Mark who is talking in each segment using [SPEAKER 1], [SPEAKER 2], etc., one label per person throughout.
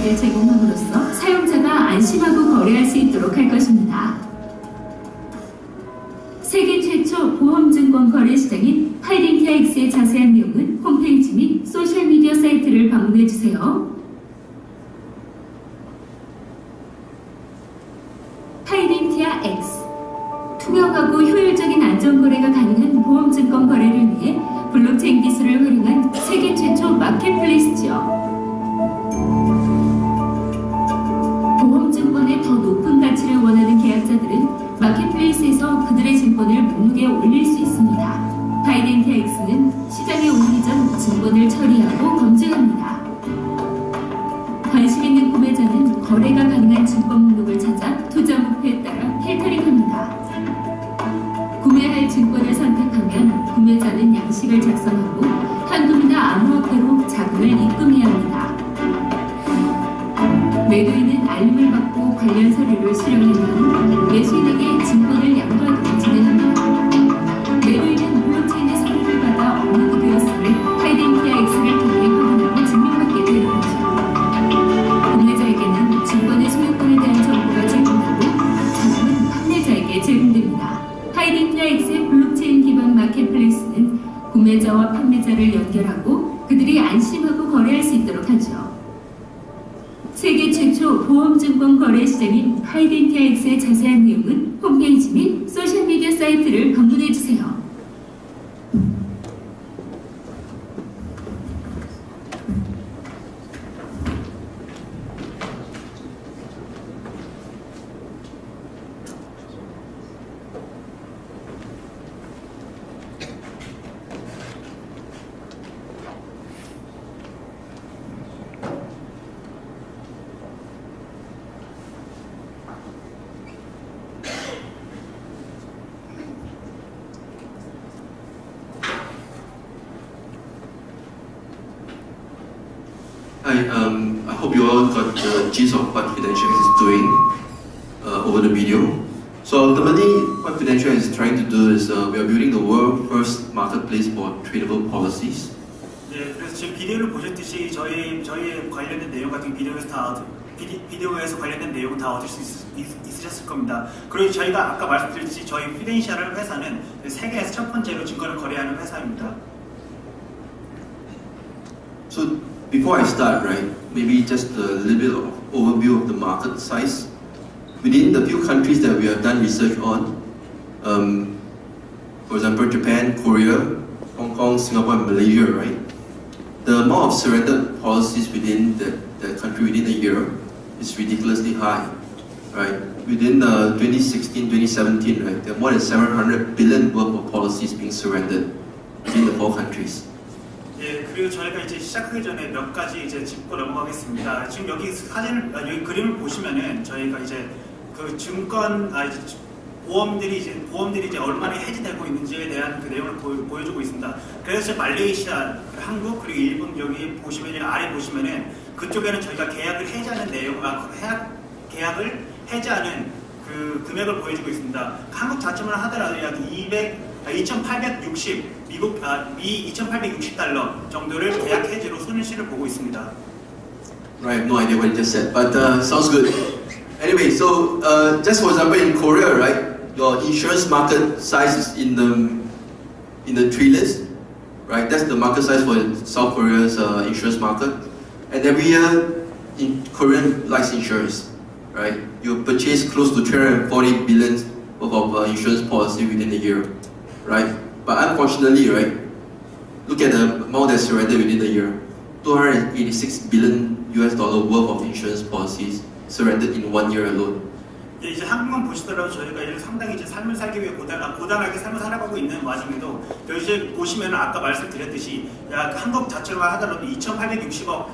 [SPEAKER 1] 서비스를 제공함으로써 사용자가 안심하고 거래할 수 있도록 할 것입니다. 세계 최초 보험증권 거래 시장인 파이덴티아X의 자세한 내용은 홈페이지 및 소셜미디어 사이트를 방문해주세요. 파이덴티아X 투명하고 효율적인 안전거래가 가능한 보험증권 거래를 위해 블록체인 기술을 활용한 세계 최초 마켓플레이스지요. 보험증권의 더 높은 가치를 원하는 계약자들은 마켓플레이스에서 그들의 증권을 목록에 올릴 수 있습니다. 파이덴티아X는 시장에 올리기 전 증권을 처리하고 검증합니다. 관심 있는 구매자는 거래가 가능한 증권 목록을 찾아 투자 목표에 따라 필터링합니다. 구매할 증권을 선택하면 구매자는 양식을 작성하고 현금이나 암호화폐로 자금을 입금해야 합니다. 매도인은 알림을 받고 관련 서류를 수령한 후 매수인에게 증권을 양도하도록 진행합니다. 매도인은 블록체인의 서류를 받아 업로드 되었음을 파이덴티아X를 통해 확인하고 증명받게 되는 거죠. 구매자에게는 증권의 소유권에 대한 정보가 제공되고 자금은 판매자에게 제공됩니다. 파이덴티아X의 블록체인 기반 마켓플레이스는 구매자와 판매자를 연결하고 그들이 안심하고 거래할 수 있도록 하죠. 세계 최초 보험증권 거래 시장인 파이덴티아X의 자세한 내용은 홈페이지 및 소셜미디어 사이트를 방문해주세요.
[SPEAKER 2] Hi, I hope you all got the gist of what Fidentia is doing over the video. So ultimately, what Fidentia is trying to do is we are building the world's first marketplace for tradable policies.
[SPEAKER 3] 네, 그래서 지금 비디오를 보셨듯이 저희의 관련된 내용 같은 비디오에서 관련된 내용은 다 얻을 수 있으셨을 겁니다. 그리고 저희가 아까 말씀드렸듯이 저희 피덴시아라는 회사는 세계에서 첫 번째로 증권을 거래하는 회사입니다.
[SPEAKER 2] So before I start, right, maybe just a little bit of overview of the market size. Within the few countries that we have done research on, for example, Japan, Korea, Hong Kong, Singapore, and Malaysia, right? The amount of surrendered policies within the country within a year is ridiculously high, right? Within 2016, 2017, right, there are more than 700 billion worth of policies being surrendered within the 4 countries.
[SPEAKER 3] 예, 그리고 저희가 이제 시작하기 전에 몇 가지 이제 짚고 넘어가겠습니다. 지금 여기 여기 그림을 보시면은 저희가 이제 그 증권, 보험들이 이제 얼마나 해지되고 있는지에 대한 그 내용을 보여주고 있습니다. 그래서 말레이시아, 한국 그리고 일본 여기 보시면 아래 보시면은 그쪽에는 저희가 계약을 해지하는 내용, 계약을 해지하는 그 금액을 보여주고 있습니다. 한국 자체만 하더라도 약 2,860 미 2,860달러 정도를 계약 해지로 손실을 보고 있습니다.
[SPEAKER 2] Right, I have no idea what you just said, but sounds good. Anyway, so just for example, in Korea, right, your insurance market size is in the trillions, right? That's the market size for South Korea's insurance market. And every year, in Korean life insurance, right, you purchase close to 340 billion of insurance policy within a year, right? But unfortunately, right, look at the amount that's surrendered within the year. $286 billion worth of insurance policies surrendered in 1 year alone.
[SPEAKER 3] 예, 이제 한국만 보시더라도 저희가 상당히 이제 삶을 살기 위해 고단하게 삶을 살아가고 있는 와중에도 여기 이제 보시면 아까 말씀드렸듯이 한국 자체로만 하더라도 2,860억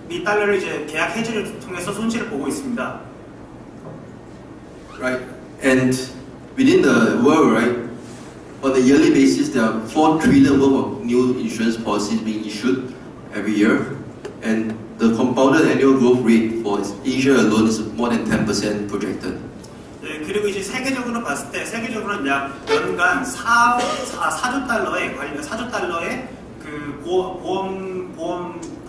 [SPEAKER 3] 미 달러를 이제 계약 해지를 통해서 손실을 보고 있습니다.
[SPEAKER 2] Right, and within the world, right, on a yearly basis, there are 4 trillion worth of new insurance policies being issued every year, and the compounded annual growth rate for Asia alone is more than 10% projected.
[SPEAKER 3] 네, 그리고 이제 세계적으로 봤을 때 세계적으로는 약 연간 4조 달러의 그 보험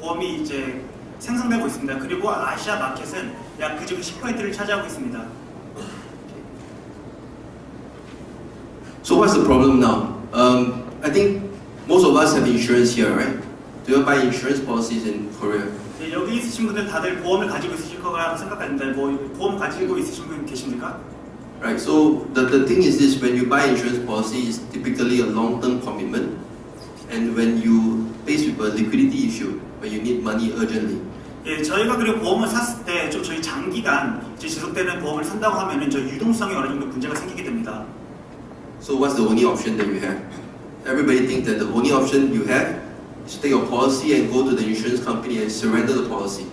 [SPEAKER 3] 보험이 이제 생성되고 있습니다. 그리고 아시아 마켓은 약 그중 10%를 차지하고 있습니다.
[SPEAKER 2] So what's the problem now? I think most of us have insurance here, right? Do you buy insurance policies in Korea?
[SPEAKER 3] 네, 여기 있으신 분들 다들 보험을 가지고 있으실 거라고 생각하는데 뭐 보험 가지고 있으신 분 계십니까?
[SPEAKER 2] Right, so the thing is this, when you buy insurance policy, it's typically a long-term commitment, and when you face with a liquidity issue, when you need money urgently,
[SPEAKER 3] 예, 저희가 그리고 보험을 샀을 때 좀 저희 장기간 이제 지속되는 보험을 산다고 하면은 저 유동성이 어느 정도 문제가 생기게 됩니다.
[SPEAKER 2] so what's the only option that you have? Everybody thinks that the only option you have is to take your policy and go to the insurance company and surrender the policy.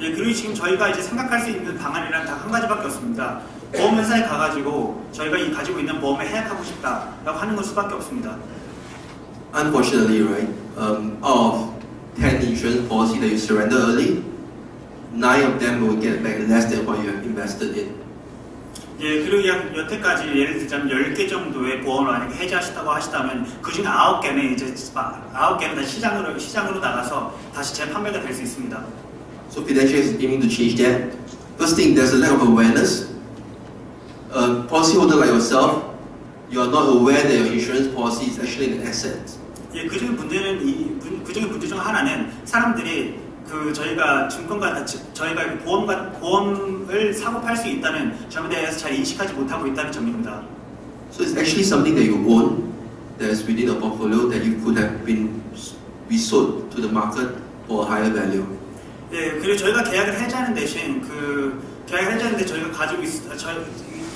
[SPEAKER 3] 예, 그리고 지금 저희가 이제 생각할 수 있는 방안이란 단 한 가지밖에 없습니다. 보험회사에 가가지고 저희가 이 가지고 있는 보험에 해약하고 싶다라고 하는 것 수밖에 없습니다.
[SPEAKER 2] Unfortunately, right, out of 10 insurance policy that you surrender early, 9 of them will get back less than what you have invested in.
[SPEAKER 3] 예, 그리고 여태까지 예를 들자면 10개 정도의 보험을 만약에 해지하셨다고 하시다면 그 중에 9개는 이제 9개는 다 시장으로 나가서 다시 재판매가 될 수 있습니다.
[SPEAKER 2] So Prudential is aiming to change that. First thing, there's a lack of awareness. Policyholder like yourself, you are not aware that your insurance policy is actually an asset.
[SPEAKER 3] 예, 그중에 문제 중 하나는 사람들이 그 저희가 증권과 저희가 보험을 사고 팔 수 있다는 점에 대해서 잘 인식하지 못하고 있다는 점입니다.
[SPEAKER 2] So it's actually something that you own that is within a portfolio that you could have been resold to the market for a higher value.
[SPEAKER 3] 예, 그리고 저희가 계약을 해지하는 대신 계약을 해지하는데 저희가 가지고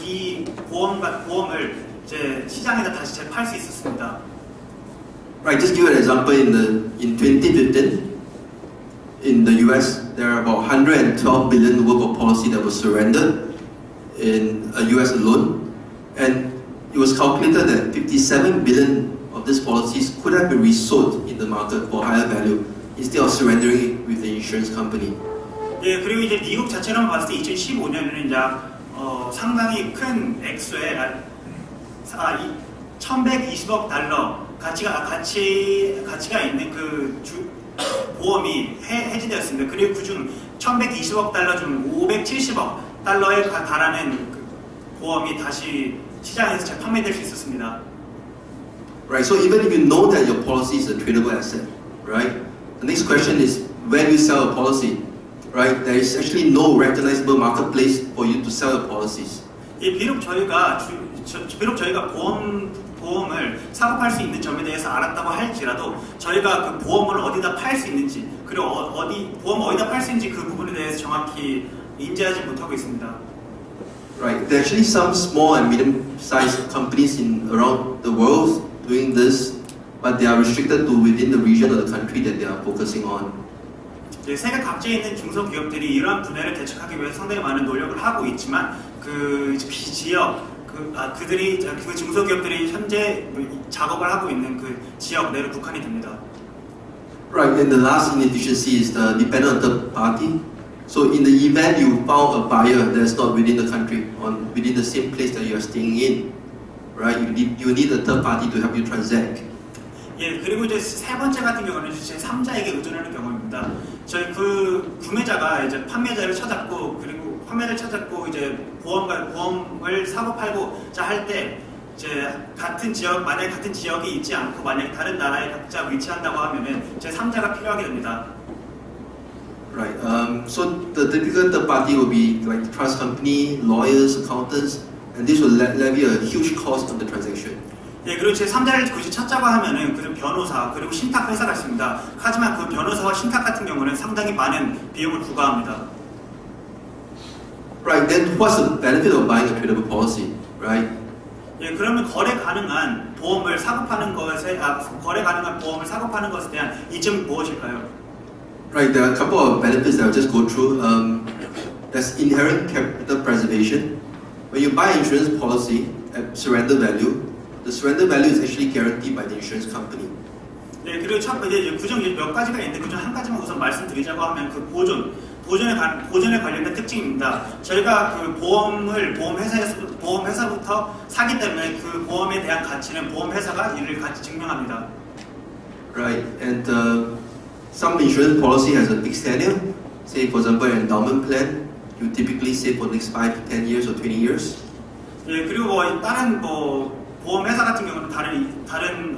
[SPEAKER 3] 이 보험을 이제 시장에다 다시 재팔 수 있었습니다.
[SPEAKER 2] Right, just give an example. In 2015, in the US, there are about 112 billion worth of policy that was surrendered in the US alone, and it was calculated that 57 billion of these policies could have been resold in the market for higher value instead of surrendering it with the insurance company.
[SPEAKER 3] 예, 그리고 이제 미국 자체로만 봤을 때 2015년에는 약 상당히 큰 액수의 1,120억 달러 가치가 있는 그 보험이 해지되었습니다. 그리고 그중 1,120억 달러 중 570억 달러에 달하는 그 보험이 다시 시장에서 재판매될 수 있었습니다.
[SPEAKER 2] Right. So even if you know that your policy is a tradable asset, right? The next question is where do you sell a policy? Right? There is actually no recognizable marketplace for you to sell your policies.
[SPEAKER 3] 예, 비록 저희가 보험을 사고 팔 수 있는 점에 대해서 알았다고 할지라도 저희가 그 보험을 어디다 팔 수 있는지 그리고 보험 어디다 팔 수 있는지 그 부분에 대해서 정확히 인지하지 못하고 있습니다.
[SPEAKER 2] Right. There are actually some small and medium-sized companies around the world doing this, but they are restricted to within the region of the country that they are focusing on.
[SPEAKER 3] 세계 각지에 있는 중소기업들이 이러한 분야를 대책하기 위해서 상당히 많은 노력을 하고 있지만 그 지역 그 중소기업들이 현재 작업을 하고 있는 그 지역 내로 국한이 됩니다.
[SPEAKER 2] Right, and the last inefficiency is the dependent third party. So in the event you found a buyer that's not within the country, within the same place that you are staying in, right? You need a third party to help you transact.
[SPEAKER 3] 예, 그리고 이제 세 번째 같은 경우는 제 3자에게 의존하는 경우입니다. 저희 그 구매자가 이제 판매자를 찾았고 그리고 판매를 찾았고 이제 보험을 사고 팔고자 할 때 이제 만약에 같은 지역이 있지 않고 만약에 다른 나라에 각자 위치한다고 하면은 제 3자가 필요하게 됩니다.
[SPEAKER 2] Right. So the typical third party will be like the trust company, lawyers, accountants, and this will levy a huge cost on the transaction.
[SPEAKER 3] 예, 그리고 제 3자를 굳이 찾자고 하면은 그 변호사 그리고 신탁 회사가 있습니다. 하지만 그 변호사와 신탁 같은 경우는 상당히 많은 비용을 부과합니다.
[SPEAKER 2] Right. Then what's the benefit of buying a tradable policy, right?
[SPEAKER 3] 예, 그러면 거래 가능한 보험을 사고 파는 것에 대한 이점이 무엇일까요?
[SPEAKER 2] Right. There are a couple of benefits that I'll just go through. There's inherent capital preservation. When you buy insurance policy at surrender value, the surrender value is actually guaranteed by the insurance company.
[SPEAKER 3] 네, 그리고 이제 그중 몇 가지가 있는데 그중 한 가지만 우선 말씀드리자고 하면 그 보존에 관련된 특징입니다. 저희가 그 보험회사부터 사기 때문에 그 보험에 대한 가치는 보험회사가 이를 같이 증명합니다.
[SPEAKER 2] Right, and some insurance policy has a fixed tenure. Say for example, an endowment plan, you typically save for the next 5 to 10 years or 20 years.
[SPEAKER 3] 예, 그리고 뭐 다른 뭐 보험 회사 같은 경우는 다른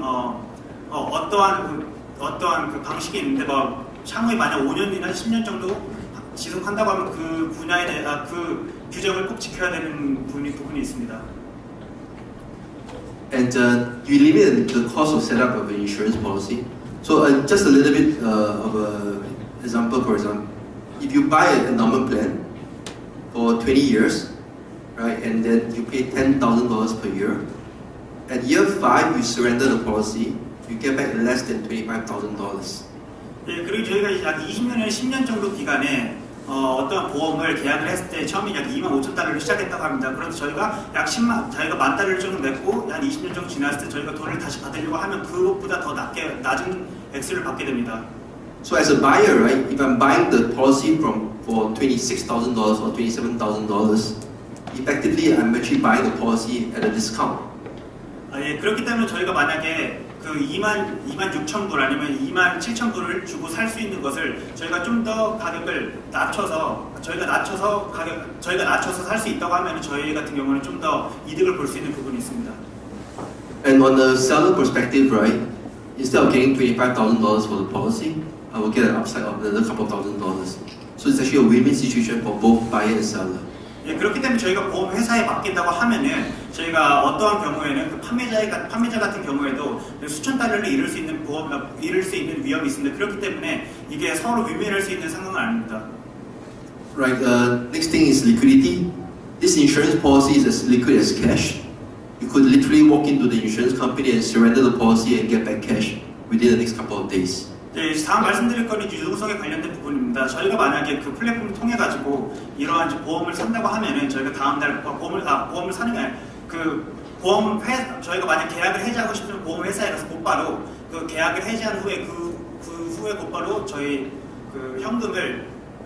[SPEAKER 3] 어떠한 그 방식이 있는데 뭐 향후에 만약 5년이나 10년 정도 지속한다고 하면 그 분야에 대한 그 규정을 꼭 지켜야 되는 부분이 있습니다.
[SPEAKER 2] And you limit the cost of setup of an insurance policy. So just a little bit of an example. For example, if you buy an endowment plan for 20 years, right, and then you pay $10,000 per year, at year 5 you surrender the policy, you get back less than $25,000.
[SPEAKER 3] 예, 그리고 저희가 약 20년에서 10년 정도 기간에 어떤 보험을 계약을 했을 때 처음에 약 25,000달러로 시작했다고 합니다. 그래서 저희가 약 10만, 저희가 10,000달러를 정도 냈고 한 20년 정도 지났을 때 저희가 돈을 다시 받으려고 하면 그것보다 더 낮은 액수를 받게 됩니다.
[SPEAKER 2] So as a buyer, right, if I'm buying the policy for $26,000 or $27,000, effectively I'm actually buying the policy at a discount.
[SPEAKER 3] 예, 그렇기 때문에 저희가 만약에 그 26,000불 아니면 27,000불을 주고 살 수 있는 것을 저희가 좀 더 가격을 낮춰서 살 수 있다고 하면 저희 같은 경우는 좀 더 이득을 볼 수 있는 부분이 있습니다.
[SPEAKER 2] And on the seller perspective, right, instead of getting $25,000 for the policy, I will get an upside of another couple of $1,000. So it's actually a win-win situation for both buyer and seller.
[SPEAKER 3] 예, 그렇기 때문에 저희가 보험 회사에 맡긴다고 하면은 저희가 어떠한 경우에는 그 판매자 같은 경우에도 수천 달러를 잃을 수 있는 위험이 있습니다. 그렇기 때문에 이게 서로 윈윈할 수 있는 상황은 아닙니다.
[SPEAKER 2] Right. Next thing is liquidity. This insurance policy is as liquid as cash. You could literally walk into the insurance company and surrender the policy and get back cash within the next couple of days.
[SPEAKER 3] 네, 다음 말씀드릴 거는 유동성에 관련된 부분입니다. 저희가 만약에 그 플랫폼을 통해 가지고 이러한 보험을 산다고 하면은 저희가 다음 달 보험을 사는 게 아니라 저희가 만약 계약을 해지하고 싶으면 보험 회사에 가서 곧바로 그 계약을 해지한 후에 그 후에 곧바로 저희 그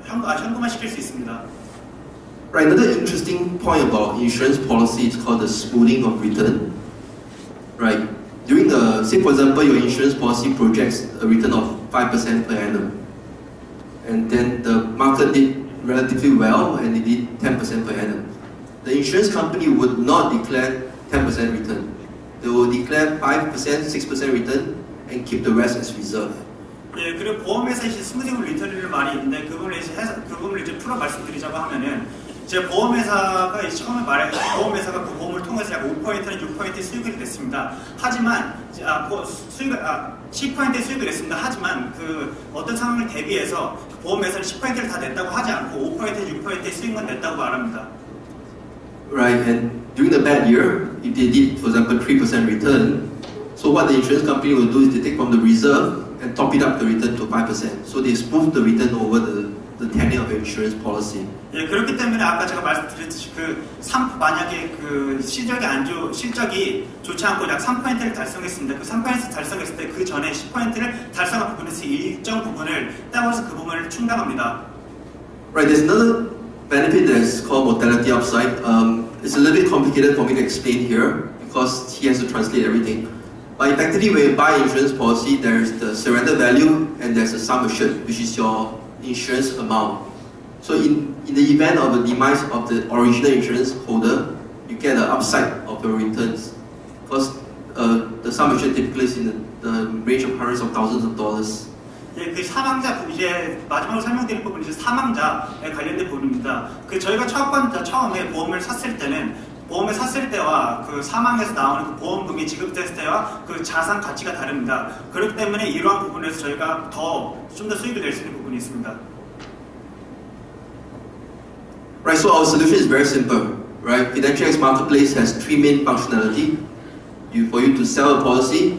[SPEAKER 3] 현금화 시킬 수 있습니다.
[SPEAKER 2] Right. Another interesting point about insurance policy is called the smoothing of return. Right. During say for example, your insurance policy projects a return of 5% per annum, and then the market did relatively well and it did 10% per annum. The insurance company would not declare 10% return. They will declare 5%, 6% return and keep the rest as reserve.
[SPEAKER 3] 예, 그리고 보험회사 이제 스무딩 리턴을 많이 있는데 그분을 이제 풀어 말씀드리자고 하면은 제 보험회사가 보험회사가 그 보험을 통해서 약 5%는 6% 수익을 냈습니다. 하지만 10% 수익을 냈습니다. 하지만 그 어떤 상황을 대비해서 보험회사는 10%를 다 냈다고 하지 않고 5%, 6%의 수익만 냈다고 말합니다.
[SPEAKER 2] Right, and during the bad year, if they did, for example, 3% return, so what the insurance company will do is they take from the reserve and top it up the return to 5%. So they smooth the return over the tenure of your insurance policy.
[SPEAKER 3] 예, 그렇기 때문에 아까 제가 말씀드렸듯이 만약에 그 실적이 좋지 않고 약 3%를 달성했습니다. 그 3% 달성했을 때 그 전에 10%를 달성한 부분에서 일정 부분을 따라서 그 부분을 충당합니다.
[SPEAKER 2] Right, there's another benefit that's called mortality upside. It's a little bit complicated for me to explain here because he has to translate everything. But effectively, when you buy insurance policy, there's the surrender value and there's a sum assured, which is your insurance amount. So in the event of the demise of the original insurance holder, you get the upside of your returns. Because the sum assured typically is in the range of hundreds of thousands of dollars.
[SPEAKER 3] 예, 그 사망자 이제 마지막으로 설명드릴 부분은 이제 사망자에 관련된 부분입니다. 그 저희가 처음에 보험을 샀을 때와 그 사망에서 나오는 그 보험금이 지급됐을 때와 그 자산 가치가 다릅니다. 그렇기 때문에 이러한 부분에서 저희가 좀 더 수익을 낼 수 있는 부분이 있습니다.
[SPEAKER 2] Right, so our solution is very simple. Right, FinanceX Marketplace has three main functionality: for you to sell a policy,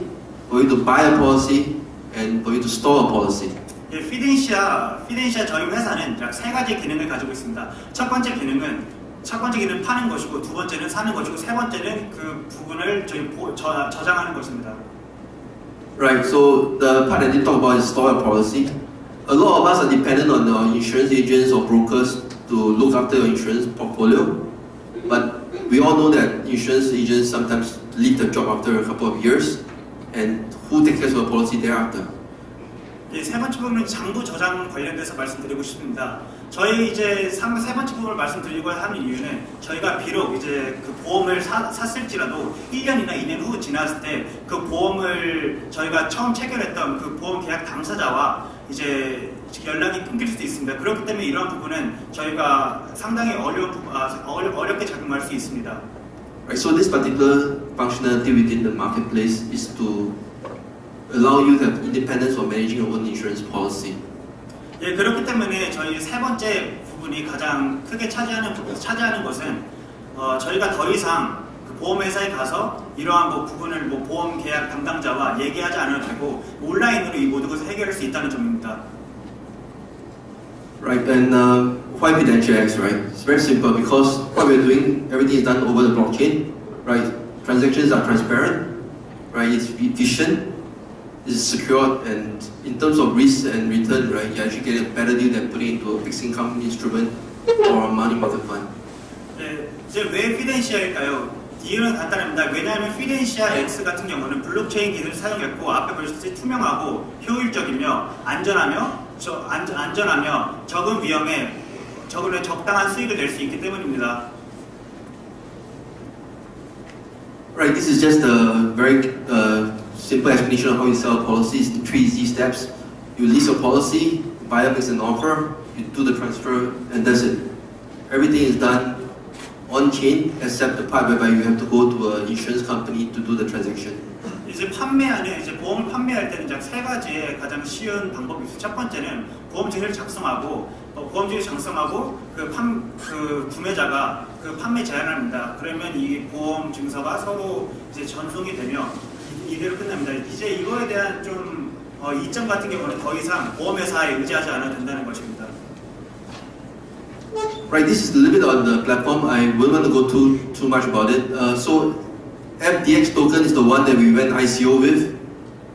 [SPEAKER 2] for you to buy a policy, and for you to store a policy.
[SPEAKER 3] 예, 피덴시아 저희 회사는 약 세 가지 기능을 가지고 있습니다. 첫 번째 기능은 파는 것이고, 두 번째는 사는 것이고, 세 번째는 그 부분을 저장하는 것입니다.
[SPEAKER 2] Right, so the part I didn't talk about is store a policy. A lot of us are dependent on our insurance agents or brokers to look after your insurance portfolio. But we all know that insurance agents sometimes leave the job after a couple of years, and who takes care of the policy thereafter?
[SPEAKER 3] 예, 세 번째 부분은 장부 저장 관련돼서 말씀드리고 싶습니다. 저희 이제 세 번째 부분을 말씀드리고 하는 이유는 저희가 비록 이제 그 보험을 샀을지라도 1년이나 2년 후 지났을 때 그 보험을 저희가 처음 체결했던 그 보험 계약 당사자와 이제 연락이 끊길 수도 있습니다. 그렇기 때문에 이러한 부분은 저희가 상당히 어렵게 적용할 수 있습니다.
[SPEAKER 2] Right, so this particular functionality within the marketplace is to allow you to have independence of managing your own insurance policy.
[SPEAKER 3] 예, 그렇기 때문에 저희 세 번째 부분이 가장 크게 차지하는 것은 저희가 더 이상 그 보험회사에 가서 이러한 부분을 보험 계약 담당자와 얘기하지 않아도 되고 온라인으로 이 모든 것을 해결할 수 있다는 점입니다.
[SPEAKER 2] Right, and why FidentiaX, right? It's very simple because what we're doing, everything is done over the blockchain, right? Transactions are transparent, right? It's efficient, it's secure, and in terms of risk and return, right? You actually get a better deal than putting into a fixed income instrument or a money market fund.
[SPEAKER 3] 네, 이제 왜 피덴시아일까요? 이유는 간단합니다. 왜냐하면 피덴시아 X 같은 경우는 블록체인 기술을 사용했고 앞에 보셨듯이 투명하고 효율적이며 안전하며 적은 위험에 적당한 수익을 낼 수 있기 때문입니다.
[SPEAKER 2] Right, this is just a very simple explanation of how you sell policies. 3 easy steps. You list your policy, buyer makes an offer, you do the transfer, and that's it. Everything is done on chain except the part whereby you have to go to an insurance company to do the transaction.
[SPEAKER 3] 이제 보험을 판매할 때는 약 세 가지의 가장 쉬운 방법이 있어요. 첫 번째는 보험증을 작성하고 그 구매자가 그 판매 제안을 합니다. 그러면 이 보험 증서가 서로 이제 전송이 되며 이대로 끝납니다. 이제 이거에 대한 좀 이점 같은 경우는 더 이상 보험회사에 의지하지 않아도 된다는 것입니다.
[SPEAKER 2] Right, this is a little bit on the platform. I wouldn't want to go too much about it. So FDX token is the one that we went ICO with,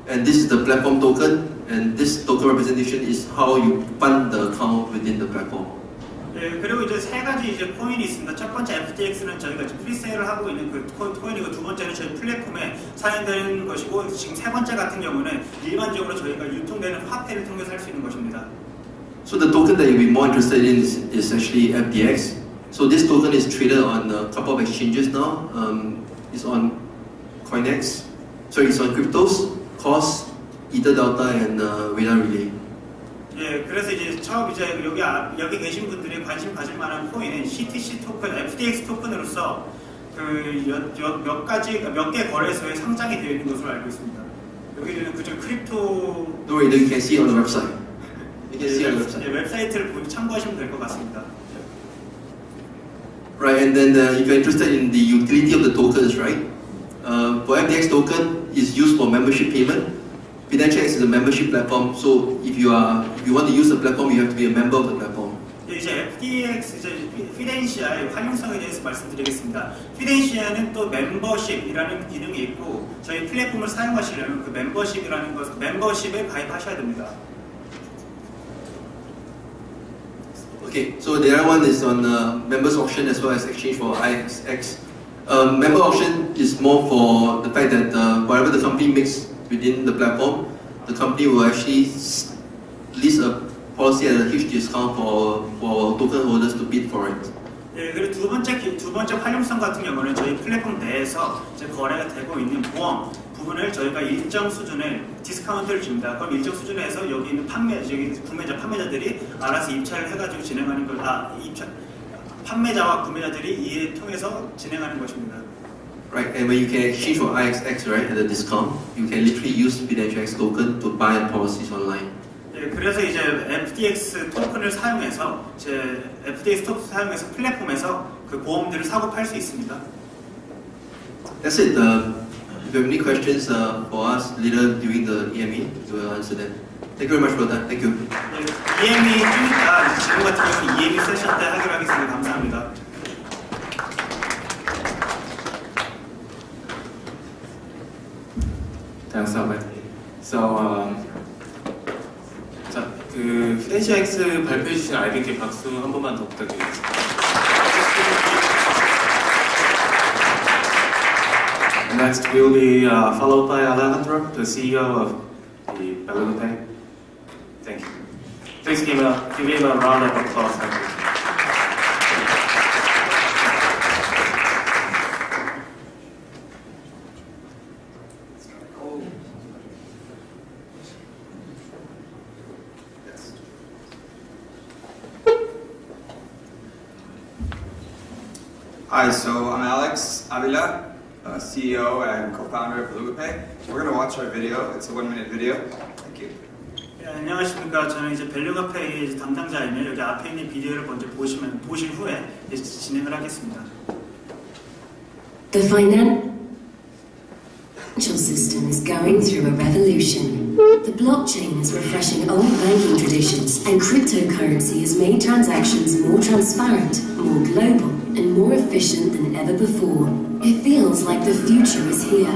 [SPEAKER 2] and this is the platform token, and this token representation is how you fund the account within the platform.
[SPEAKER 3] 네, 그리고 이제 세 가지 이제 코인이 있습니다. 첫 번째 FTX는 저희가 지금 프리세일을 하고 있는 그 코인이고 두 번째는 저희 플랫폼에 사용되는 것이고 지금 세 번째 같은 경우는 일반적으로 저희가 유통되는 화폐를 통해서 할 수 있는 것입니다.
[SPEAKER 2] So the token that you'll be more interested in is actually FDX. So this token is traded on a couple of exchanges now. It's on Coinex. Sorry, it's on Cryptos, COS, Ether Delta, and Veda Relay.
[SPEAKER 3] 예, 그래서 이제 처음 이제 여기 계신 분들이 관심 가질 만한 코인은 CTC 토큰, FTX 토큰으로서 몇 개 거래소에 상장이 되어 있는 것으로 알고 있습니다. 여기는 그저 크립토.
[SPEAKER 2] No, you can see it on the website. You can see it on the website.
[SPEAKER 3] 예, 웹사이트를 참고하시면 될 것 같습니다.
[SPEAKER 2] Right, and then if you're interested in the utility of the tokens, right? For FTX token is used for membership payment. FidentiaX is a membership platform, so if you want to use the platform, you have to be a member of the platform.
[SPEAKER 3] 이제 FTX 이제 피덴시아의 활용성에 대해서 말씀드리겠습니다. 피덴시아는 또 멤버십이라는 기능이 있고 저희 플랫폼을 사용하시려면 그 멤버십에 가입하셔야 됩니다.
[SPEAKER 2] Okay, so the other one is on members auction as well as exchange for IXX. Member auction is more for the fact that whatever the company makes within the platform, the company will actually list a policy at a huge discount for token holders to bid for it.
[SPEAKER 3] 예, 그리고 두 번째 활용성 같은 경우는 저희 플랫폼 내에서 이제 거래가 되고 있는 보험 부분을 저희가 일정 수준의 디스카운트를 줍니다. 그럼 일정 수준에서 여기 있는 판매자들이 알아서 입찰을 해가지고 진행하는 걸 판매자와 구매자들이 이에 통해서 진행하는 것입니다.
[SPEAKER 2] Right, and when you can exchange for IXX, right, at a discount, you can literally use FidentiaX token to buy policies online.
[SPEAKER 3] 예, 그래서 이제 FTX 토큰을 사용해서 플랫폼에서 그 보험들을 사고 팔 수 있습니다.
[SPEAKER 2] That's it. If you have any questions for us later during the EME, we will answer them. Thank you very much for that. Thank you.
[SPEAKER 3] 예, EME 좀 지금 같은 경우는 EME 세션 때 하기로 하겠습니다. 감사합니다.
[SPEAKER 4] Thanks, Albert. So, 자, 그 FidentiaX 발표해 주신 아이들께 박수 한 번만 더 부탁드리겠습니다. Next will be followed by Alejandro, the CEO of the Balloon Pay. Please give him a round of applause. Thank you.
[SPEAKER 5] Hi, so I'm Alex Avila, CEO and co-founder of BelugaPay. We're going to watch our video. It's a 1-minute video. Thank you.
[SPEAKER 3] 네, 안녕하십니까. 저는 이제 벨루가페이 담당자이며 여기 앞에 있는 비디오를 먼저 보신 후에 이제 진행을 하겠습니다.
[SPEAKER 6] The financial system is going through a revolution. The blockchain is refreshing old banking traditions, and cryptocurrency has made transactions more transparent, more global, and more efficient than ever before. It feels like the future is here.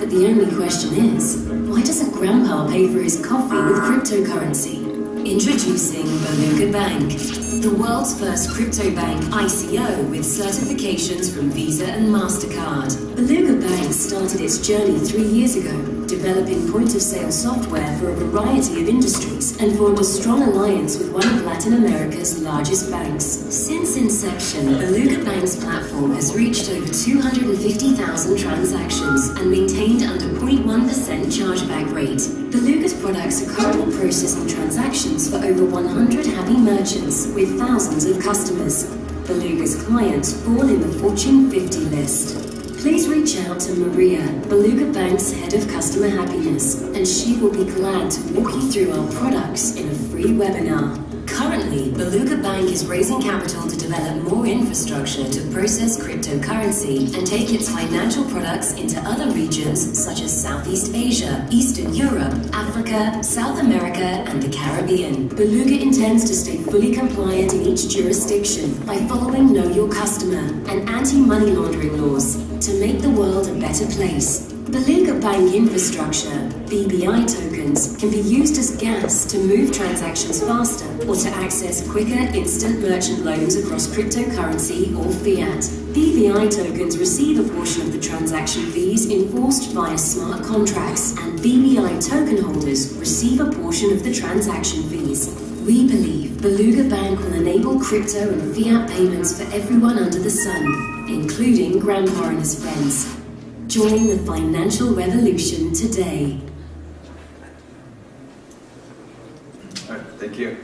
[SPEAKER 6] But the only question is, why doesn't Grandpa pay for his coffee with cryptocurrency? Introducing Beluga Bank, the world's first crypto bank ICO with certifications from Visa and MasterCard. Beluga Bank started its journey 3 years ago, developing point-of-sale software for a variety of industries and formed a strong alliance with one of Latin America's largest banks. Since inception, Beluga Bank's platform has reached over 250,000 transactions and maintained under 0.1% chargeback rate. Beluga's products are currently processing transactions for over 100 happy merchants with thousands of customers. Beluga's clients fall in the Fortune 50 list. Please reach out to Maria, Beluga Bank's Head of Customer Happiness, and she will be glad to walk you through our products in a free webinar. Currently, Beluga Bank is raising capital to develop more infrastructure to process cryptocurrency and take its financial products into other regions such as Southeast Asia, Eastern Europe, Africa, South America, and the Caribbean. Beluga intends to stay fully compliant in each jurisdiction by following Know Your Customer and anti-money laundering laws to make the world a better place. Beluga Bank infrastructure, BBI tokens, can be used as gas to move transactions faster or to access quicker instant merchant loans across cryptocurrency or fiat. BBI tokens receive a portion of the transaction fees enforced via smart contracts, and BBI token holders receive a portion of the transaction fees. We believe Beluga Bank will enable crypto and fiat payments for everyone under the sun, including Grandpa and his friends. Join the financial revolution today.
[SPEAKER 5] All right, thank you.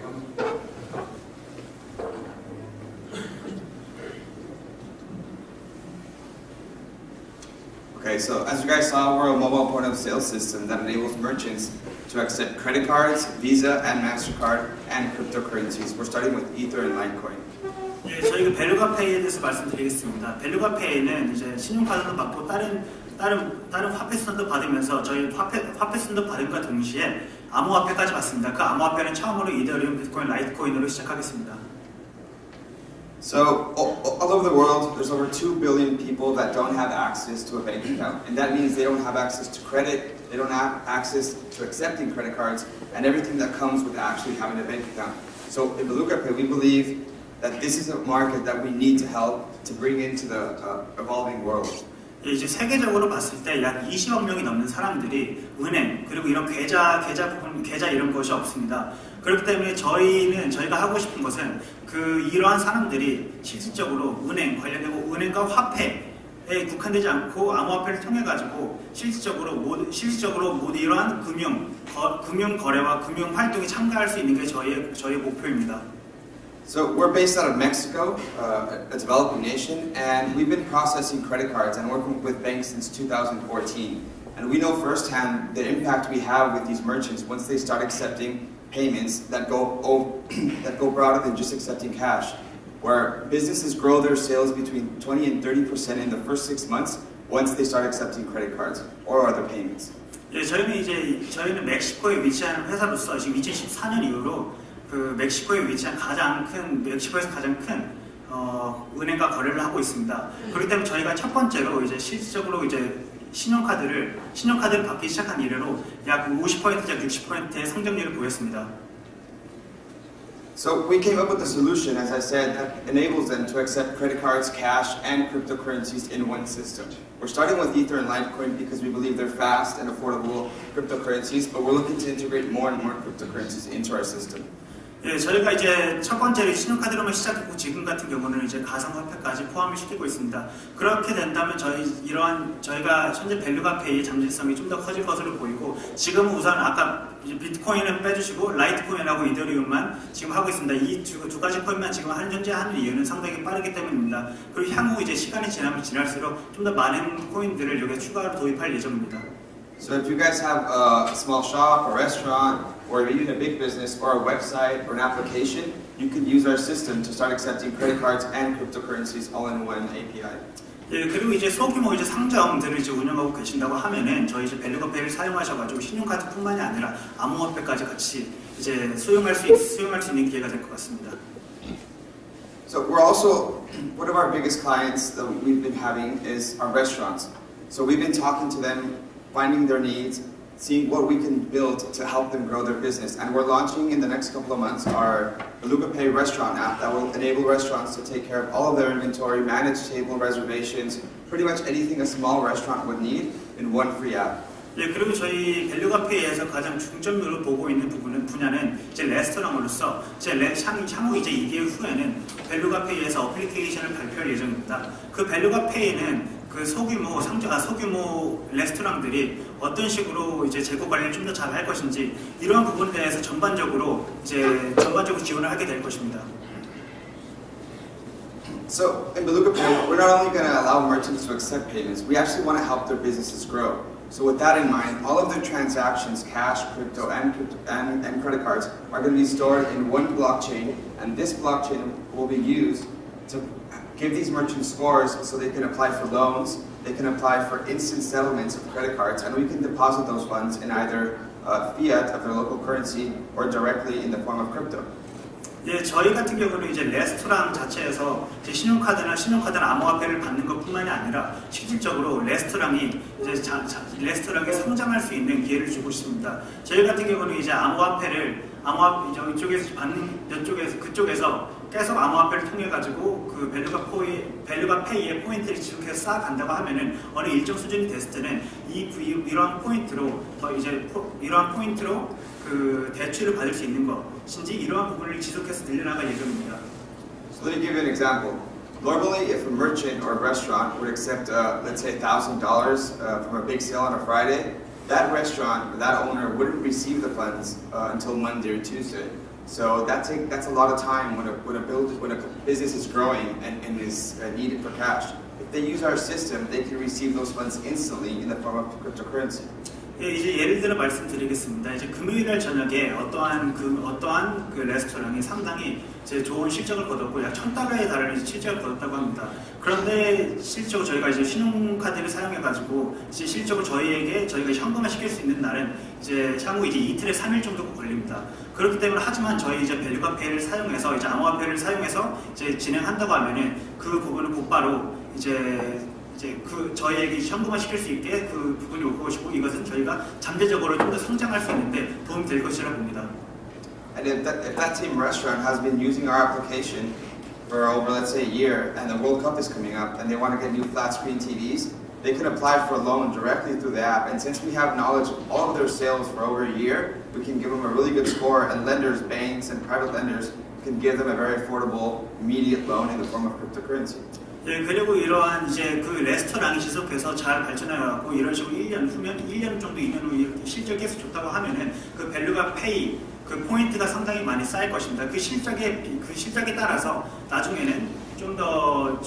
[SPEAKER 5] Okay, so as you guys saw, we're a mobile point-of-sale system that enables merchants to accept credit cards, Visa and MasterCard, and cryptocurrencies. We're starting with Ether and Litecoin.
[SPEAKER 3] 예, 저희가 벨루가페이에 대해서 말씀드리겠습니다. 벨루가페이는 이제 신용카드도 받고 다른 화폐 수단도 받으면서 저희 화폐 수단도 받음과 동시에 암호화폐까지 받습니다. 그 암호화폐는 처음으로 이더리움, 비트코인, 라이트코인으로 시작하겠습니다.
[SPEAKER 5] So, all over the world, there's over 2 billion people that don't have access to a bank account. And that means they don't have access to credit, they don't have access to accepting credit cards, and everything that comes with actually having a bank account. So, in BelugaPay, we believe that this is a market that we need to help to bring into the evolving world.
[SPEAKER 3] 이제 세계적으로 봤을 때 약 20억 명이 넘는 사람들이 은행 그리고 이런 계좌 이런 것이 없습니다. 그렇기 때문에 저희가 하고 싶은 것은 이러한 사람들이 실질적으로 은행 관련되고 은행과 화폐에 국한되지 않고 암호화폐를 통해 가지고 실질적으로 모두 이러한 금융 거래와 금융 활동에 참가할 수 있는 게 저희의 목표입니다.
[SPEAKER 5] So we're based out of Mexico, a developing nation, and we've been processing credit cards and working with banks since 2014. And we know firsthand the impact we have with these merchants once they start accepting payments that go broader than just accepting cash, where businesses grow their sales between 20 and 30% in the first 6 months once they start accepting credit cards or other payments.
[SPEAKER 3] 예, 저희는 멕시코에 위치한 회사로서 지금 2014년 이후로 멕시코에 위치한 멕시코에서 가장 큰 은행과 거래를 하고 있습니다. 그렇기 때문에 저희가 첫 번째로 이제 실질적으로 이제 신용카드를 받기 시작한 이래로 약 50%จาก 60%의 성장률을 보였습니다.
[SPEAKER 5] So we came up with a solution, as I said, that enables them to accept credit cards, cash, and cryptocurrencies in one system. We're starting with Ether and Litecoin because we believe they're fast and affordable cryptocurrencies, but we're looking to integrate more and more cryptocurrencies into our system.
[SPEAKER 3] 예, 저희가 이제 첫 번째로 신용카드로만 시작했고 지금 같은 경우는 이제 가상화폐까지 포함을 시키고 있습니다. 그렇게 된다면 저희가 현재 밸류가페이의 잠재성이 좀 더 커질 것으로 보이고 지금은 우선 아까 이제 비트코인은 빼주시고 라이트코인하고 이더리움만 지금 하고 있습니다. 이 두 가지 코인만 지금 현재 하는 이유는 상당히 빠르기 때문입니다. 그리고 향후 이제 시간이 지나면 지날수록 좀 더 많은 코인들을 여기에 추가로 도입할 예정입니다.
[SPEAKER 5] So if you guys have a small shop, a restaurant, or even a big business, or a website, or an application, you can use our system to start accepting credit cards and cryptocurrencies all in one API.
[SPEAKER 3] 예, 그리고 이제 소규모 이제 상점들을 이제 운영하고 계신다고 하면은 저희 이제 밸류가페이를 사용하셔가지고 신용카드뿐만이 아니라 암호화폐까지 같이 이제 수용할 수 있는 기회가 될 것 같습니다.
[SPEAKER 5] So we're also, one of our biggest clients that we've been having is our restaurants. So we've been talking to them, finding their needs, seeing what we can build to help them grow their business. And we're launching in the next couple of months our Beluga Pay restaurant app that will enable restaurants to take care of all of their inventory, manage table reservations, pretty much anything a small restaurant would need in one free app.
[SPEAKER 3] 예, 그리고 저희 밸류가페이에서 가장 중점으로 보고 있는 분야는 이제 레스토랑으로서 향후 이제 2개월 후에는 밸류가페이에서 어플리케이션을 발표할 예정입니다. 그 밸류가페이는 그 소규모 레스토랑들이 어떤 식으로 이제 재고 관리를 좀 더 잘 할 것인지 이러한 부분에 대해서 전반적으로 지원을 하게 될 것입니다.
[SPEAKER 5] So in Beluga Pay, we're not only going to allow merchants to accept payments, we actually want to help their businesses grow. So with that in mind, all of their transactions, cash, crypto, and credit cards are going to be stored in one blockchain, and this blockchain will be used to give these merchants scores so they can apply for loans, they can apply for instant settlements of credit cards, and we can deposit those funds in either fiat of their local currency or directly in the form of crypto.
[SPEAKER 3] 예, 저희 같은 경우는 이제 레스토랑 자체에서 이제 신용카드나 암호화폐를 받는 것뿐만이 아니라 실질적으로 레스토랑이 레스토랑이 성장할 수 있는 기회를 주고 있습니다. 저희 같은 경우는 이제 그쪽에서 계속 암호화폐를 통해 가지고 그 밸류가페이의 포인트를 지속해서 쌓아간다고 하면은 어느 일정 수준이 됐을 때는 이러한 포인트로 그 대출을 받을 수 있는 것인지 이러한 부분을 지속해서 늘려나갈 예정입니다.
[SPEAKER 5] So let me give you an example. Normally, if a merchant or a restaurant would accept, let's say, $1,000 from a big sale on a Friday, that restaurant or that owner wouldn't receive the funds until Monday or Tuesday. So that's a lot of time when a business is growing and is needed for cash. If they use our system, they can receive those funds instantly in the form of cryptocurrency.
[SPEAKER 3] 예, 이제 예를 들어 말씀드리겠습니다. 이제 금요일 저녁에 어떠한 그 레스토랑이 상당히 이제 좋은 실적을 거뒀고 약 $1,000에 달하는 실적을 거뒀다고 합니다. 그런데 실적으로 저희가 이제 신용카드를 사용해가지고 이제 실적으로 저희가 현금화 시킬 수 있는 날은 이제 향후 이제 이틀에 3일 정도 걸립니다. 그렇기 때문에 하지만 저희 이제 밸류가페이를 사용해서 이제 암호화폐를 사용해서 이제 진행한다고 하면은 그 부분은 곧바로 이제 저희에게 현금화 시킬 수 있게 그 부분이 올 것이고 이것은 저희가 잠재적으로 좀 더 성장할 수 있는데 도움이 될 것이라 봅니다.
[SPEAKER 5] And if that team restaurant has been using our application for over, let's say, a year, and the World Cup is coming up, and they want to get new flat screen TVs, they can apply for a loan directly through the app. And since we have knowledge of all of their sales for over a year, we can give them a really good score, and lenders, banks, and private lenders can give them a very affordable, immediate loan in the form of cryptocurrency.
[SPEAKER 3] 예, 그리고 이러한 이제 그 레스토랑이 지속해서 잘 발전해갖고 이런 식으로 1년 정도 2년 후 이렇게 실적이 계속 좋다고 하면은 그 밸류가페이 그 포인트가 상당히 많이 쌓일 것입니다. 그 실적에 따라서 나중에는 좀 더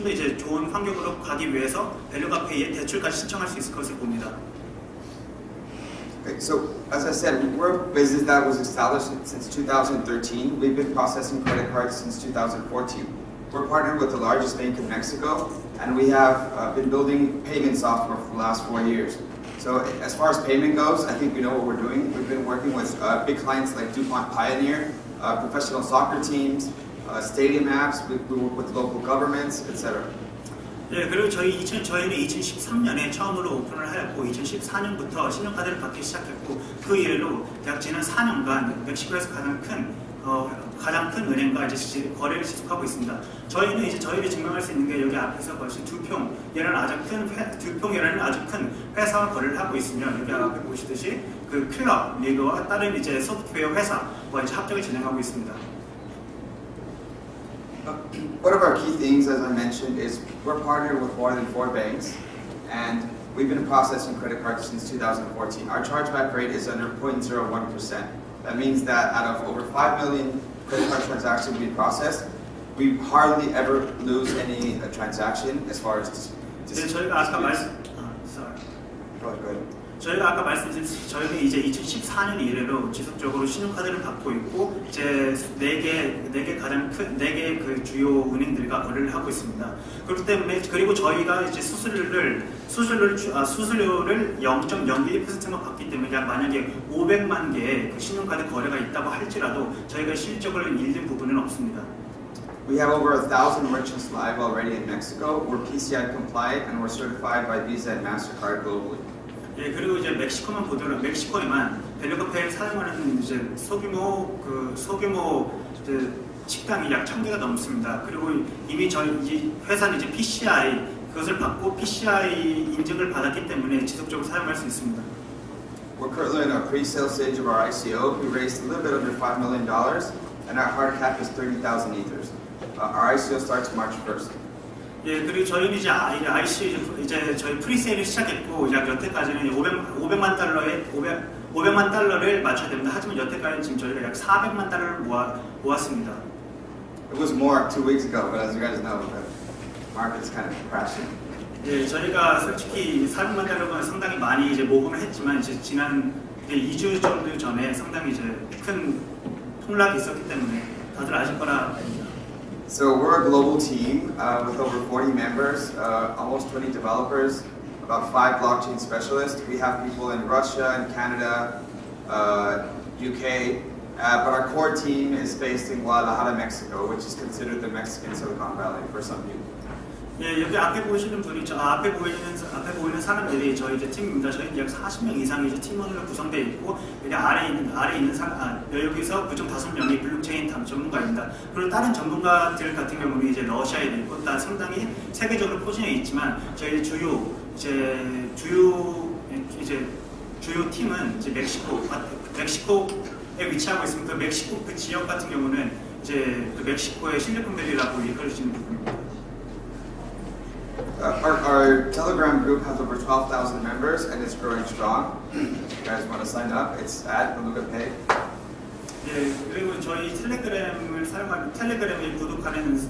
[SPEAKER 3] 이제 좋은 환경으로 가기 위해서 밸류가페이에 대출까지 신청할 수 있을 것을 봅니다.
[SPEAKER 5] Okay, so as I said, we're a business that was established since 2013. We've been processing credit cards since 2014. We're partnered with the largest bank in Mexico, and we have been building payment software for the last 4 years. So as far as payment goes, I think we know what we're doing. We've been working with big clients like DuPont Pioneer, professional soccer teams, stadium apps, we work with local governments, etc.
[SPEAKER 3] 예, 그리고 저희는 2013년에 처음으로 오픈을 하였고 2014년부터 신용카드를 받기 시작했고 그 이래로 약 지난 4년간 멕시코에서 가장 큰 은행과 이제 거래를 지속하고 있습니다. 저희는 이제 저희를 증명할 수 있는 게 여기 앞에서 벌써 두평이라는 아주 큰 회사와 거래를 하고 있으며 여기 앞에 보시듯이 그 클럽 리그와 다른 이제 소프트웨어 회사와 이제 합작을 진행하고 있습니다.
[SPEAKER 5] One of our key things, as I mentioned, is we're partnered with more than 4 banks, and we've been processing credit cards since 2014. Our chargeback rate is under 0.01%. That means that out of over 5 million credit card transactions we processed, we hardly ever lose any transaction as far as
[SPEAKER 3] 네, 저희가 아까 말씀드린 저희가 이제 2014년 이래로 지속적으로 신용카드를 받고 있고 이제 4개 가장 큰 4개 그 주요 은행들과 거래를 하고 있습니다. 그렇기 때문에 그리고 저희가 이제 수수료를 0.01%만 받기 때문에 약 만약에 500만 개의 그 신용카드 거래가 있다고 할지라도 저희가 실적을 잃는 부분은 없습니다.
[SPEAKER 5] We have over 1,000 merchants live already in Mexico. We're PCI compliant and we're certified by Visa and MasterCard globally.
[SPEAKER 3] 예, 그리고 이제 멕시코에만 벨리코페이를 사용하는 이제 소규모 이제 식당이 약 1,000개가 넘습니다. 그리고 이미 저희 회사는 이제 PCI 그것을 받고 PCI 인증을 받았기 때문에 지속적으로 사용할 수 있습니다.
[SPEAKER 5] We're currently in a pre-sale stage of our ICO. We raised a little bit under $5 million, and our hard cap is 30,000 ethers. Our ICO starts March 1st.
[SPEAKER 3] 예, 그리고 저희는 이제 이제 저희 프리세일을 시작했고 약 여태까지는 500만 달러를 맞춰야 됩니다. 하지만 여태까지 지금 저희가 약 400만 달러를 모았습니다.
[SPEAKER 5] It was more 2 weeks ago, but as you guys know, the market's kind of crashing.
[SPEAKER 3] 예, 저희가 솔직히 400만 달러가 상당히 많이 이제 모금을 했지만 이제 지난 2주 정도 전에 상당히 이제 큰 폭락이 있었기 때문에 다들 아실 거라.
[SPEAKER 5] So we're a global team with over 40 members, almost 20 developers, about 5 blockchain specialists. We have people in Russia and Canada, UK, but our core team is based in Guadalajara, Mexico, which is considered the Mexican Silicon Valley for some people.
[SPEAKER 3] 예, 여기 앞에 보이시는 분이 앞에 보이는 사람들이 저희 이제 팀입니다. 저희 약 40명 이상의 이제 팀원으로 구성되어 있고 여기 아래 있는 여기서 그중 5명이 블록체인 전문가입니다. 그리고 다른 전문가들 같은 경우는 이제 러시아에 있고 다 상당히 세계적으로 포진해 있지만 저희 주요 팀은 이제 멕시코에 위치하고 있습니다. 그 멕시코 그 지역 같은 경우는 이제 그 멕시코의 실리콘밸리라고 일컬어지는 부분입니다.
[SPEAKER 5] Our Telegram group has over 12,000 members and it's growing strong. If you guys want to sign up, it's at BelugaPay.
[SPEAKER 3] 예, 그리고 저희 텔레그램을 구독하는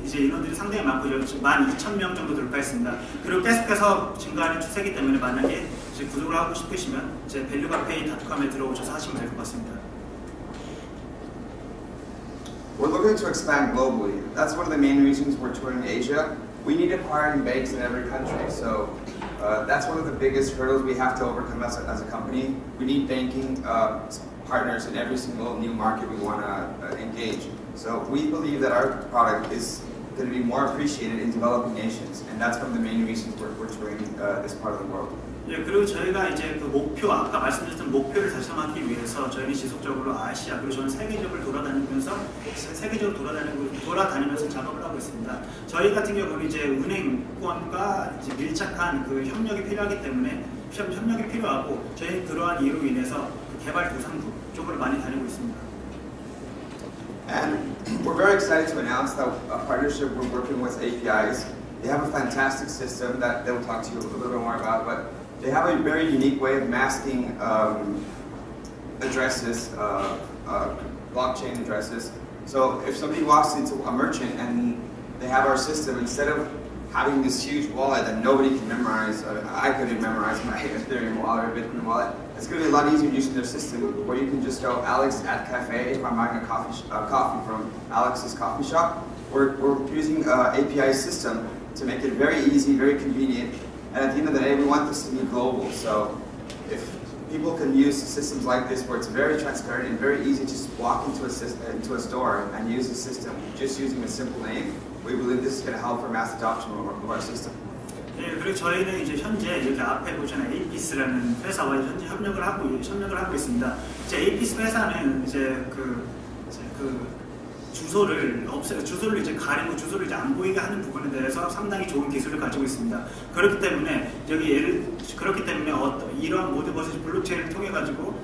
[SPEAKER 3] 이제 인원들이 상당히 많고 12,000명 정도 돌파했습니다. 그리고 계속해서 증가하는 추세이기 때문에 만약에 이제 구독을 하고 싶으시면 이제 belugapay.com에 들어오셔서 하시면 될 것 같습니다.
[SPEAKER 5] We're looking to expand globally. That's one of the main reasons we're touring Asia. We need acquiring banks in every country, so that's one of the biggest hurdles we have to overcome as a company. We need banking partners in every single new market we want to engage. So we believe that our product is going to be more appreciated in developing nations, and that's one of the main reasons we're touring this part of the world.
[SPEAKER 3] 예, 그리고 저희가 이제 그 아까 말씀드렸던 목표를 달성하기 위해서 저희는 지속적으로 아시아 그리고 저는 세계적으로 돌아다니면서 작업을 하고 있습니다. 저희 같은 경우는 이제 은행권과 이제 밀착한 그 협력이 필요하기 때문에 협력이 필요하고 저희는 그러한 이유로 인해서 그 개발도상국 쪽으로 많이 다니고 있습니다.
[SPEAKER 5] And we're very excited to announce that a partnership we're working with APIs. They have a fantastic system that they'll talk to you a little bit more about, but they have a very unique way of masking addresses, blockchain addresses. So if somebody walks into a merchant and they have our system, instead of having this huge wallet that nobody can memorize, I couldn't memorize my Ethereum wallet or Bitcoin wallet, it's going to be a lot easier using their system where you can just go Alex@cafe if I'm buying a coffee from Alex's coffee shop. We're using API system to make it very easy, very convenient. And at the end of the day, we want this to be global. So if people can use systems like this where it's very transparent and very easy to just walk into a store and use the system just using a simple name, we believe this is going to help for mass adoption of our system.
[SPEAKER 3] 예, 그리고 저희는 이제 현재 이렇게 앞에 보시는 APIS라는 회사와 현재 협력을 하고 있습니다. 이제 APIS 회사는 이제 그 주소를 이제 가리고 주소를 이제 안 보이게 하는 부분에 대해서 상당히 좋은 기술을 가지고 있습니다. 그렇기 때문에 이런 모든 것이 블록체인을 통해 가지고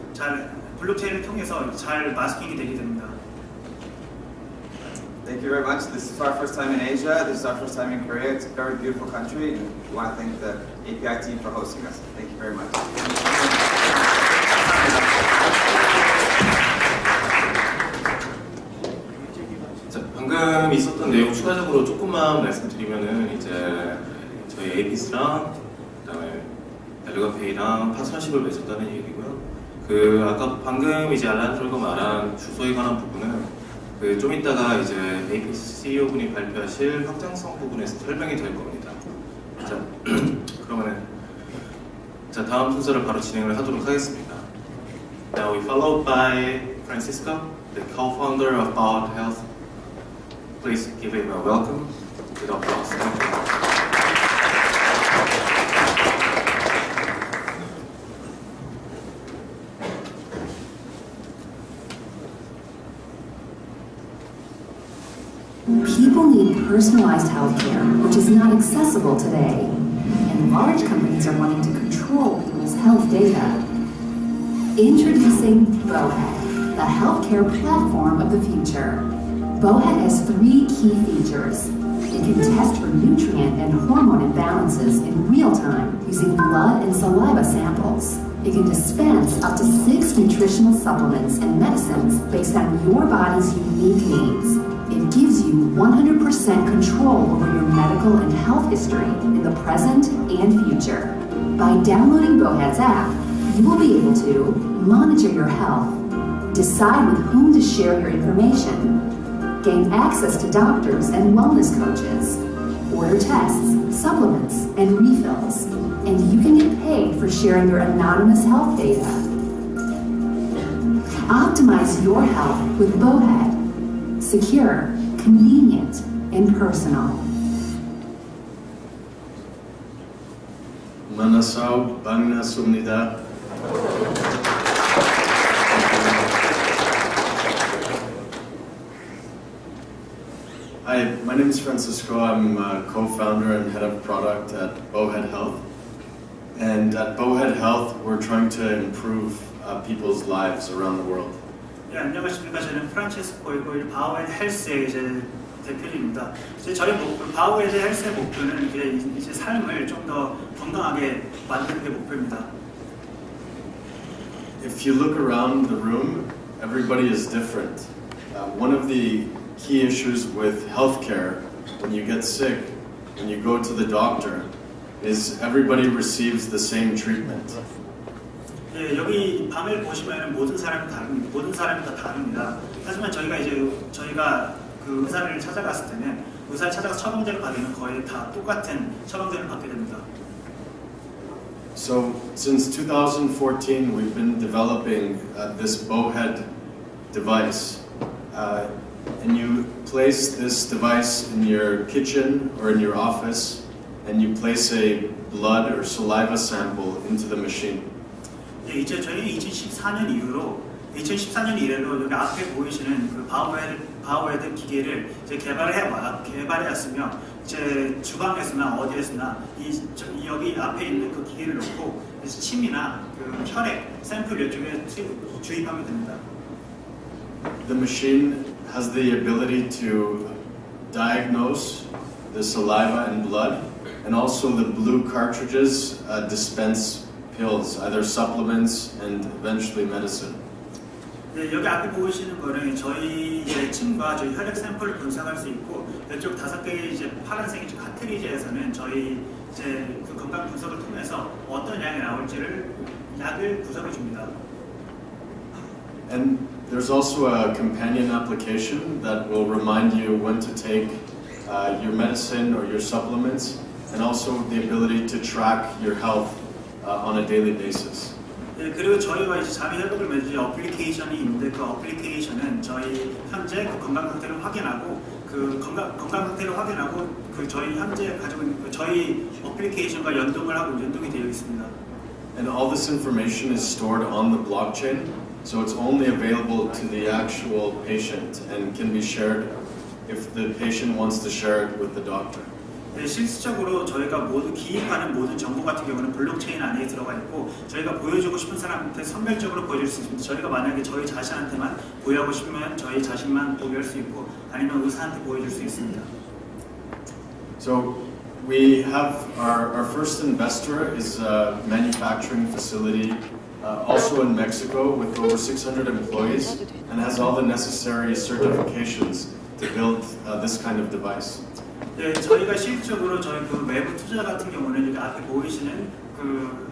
[SPEAKER 3] 블록체인을 통해서 잘 마스킹이 되게 됩니다.
[SPEAKER 5] Thank you very much. This is our first time in Asia. This is our first time in Korea. It's a very beautiful country, and we want to thank the API team for hosting us. Thank you very much.
[SPEAKER 4] 자, 방금 있었던 내용 추가적으로 조금만 말씀드리면은 이제 저희 에이피스랑 그다음에 벨루가페이랑 파트너십을 맺었다는 얘기고요. 그 아까 방금 이제 알란드로가 말한 주소에 관한 부분은 좀 이따가 이제 에이피스 CEO 분이 발표하실 확장성 부분에서 설명이 될 겁니다. 자, 그러면은 자 다음 순서를 바로 진행을 하도록 하겠습니다. Now we followed by Francisco, the co-founder of Bauhat Health. Please give him a welcome with applause. Thank you.
[SPEAKER 7] People need personalized healthcare, which is not accessible today, and large companies are wanting to control people's health data. Introducing Bowhead, the healthcare platform of the future. Bowhead has 3 key features. It can test for nutrient and hormone imbalances in real time using blood and saliva samples. It can dispense up to 6 nutritional supplements and medicines based on your body's unique needs. It gives you 100% control over your medical and health history in the present and future. By downloading Bowhead's app, you will be able to monitor your health, decide with whom to share your information, gain access to doctors and wellness coaches, order tests, supplements, and refills, and you can get paid for sharing your anonymous health data. Optimize your health with Bowhead. Secure, convenient, and personal.
[SPEAKER 8] 만나서 반갑습니다. Hi, my name is Francisco. I'm a co-founder and head of product at Bowhead Health. And at Bowhead Health, we're trying to improve people's lives around the world.
[SPEAKER 3] 네, 안녕하십니까. 저는 프란체스코이고 바우헤드 헬스의 이제 대표입니다. 저희 바우헤드 헬스의 목표는 이제 삶을 좀 더 건강하게 만드는 게 목표입니다.
[SPEAKER 8] If you look around the room, everybody is different. One of the key issues with healthcare, when you get sick, when you go to the doctor, is everybody receives the same treatment.
[SPEAKER 3] 예, 여기 방을 보시면 모든 사람이 다 다릅니다. 하지만 저희가 그 의사를 찾아갔을 때는 의사를 찾아가서 처방전을 받으면 거의 다 똑같은 처방전을 받게 됩니다.
[SPEAKER 8] So since 2014, we've been developing this Bowhead device, and you place this device in your kitchen or in your office, and you place a blood or saliva sample into the machine.
[SPEAKER 3] 네, 이제 저희 2014년 이래로 여기 앞에 보이시는 그 바우헤드 기계를 이제 개발해왔으며 이제 주방에서나 어디에서나 여기 앞에 있는 그 기계를 놓고 침이나 그 혈액 샘플 이쪽에 주입하면 됩니다.
[SPEAKER 8] The machine has the ability to diagnose the saliva and blood, and also the blue cartridges dispense pills, either supplements and eventually medicine.
[SPEAKER 3] 네, 여기 앞에 보이시는 거는 저희 침과 저희 혈액 샘플을 분석할 수 있고 이쪽 5개의 이제 파란색 카트리지에서는 저희 이제 그 건강 분석을 통해서 어떤 양이 나올지를 약을 분석해 줍니다.
[SPEAKER 8] And there's also a companion application that will remind you when to take your medicine or your supplements, and also the ability to track your health on a daily basis.
[SPEAKER 3] 네, 그리고 저희와 이제 자비 협업을 맺은 어플리케이션이 있는데 그 어플리케이션은 저희 현재 그 건강 상태를 확인하고 그 건강 상태를 확인하고 그 저희 현재 가지고 있는 그 저희 어플리케이션과 연동이 되어 있습니다.
[SPEAKER 8] And all this information is stored on the blockchain, So it's only available to the actual patient and can be shared if the patient wants to share it with the doctor.
[SPEAKER 3] 네, 실질적으로 저희가 모두 기입하는 모든 정보 같은 경우는 블록체인 안에 들어가 있고 저희가 보여주고 싶은 사람한테 선별적으로 보여줄 수 있습니다. 저희가 만약에 저희 자신한테만 보여하고 싶으면 저희 자신만 보여할 수 있고 아니면 의사한테 보여줄 수 있습니다.
[SPEAKER 8] So we have our first investor is a manufacturing facility also in Mexico with over 600 employees and has all the necessary certifications to build this kind of device.
[SPEAKER 3] 네, 저희가 실질적으로 저희 그 외부 투자 같은 경우는 여기 앞에 보이시는 그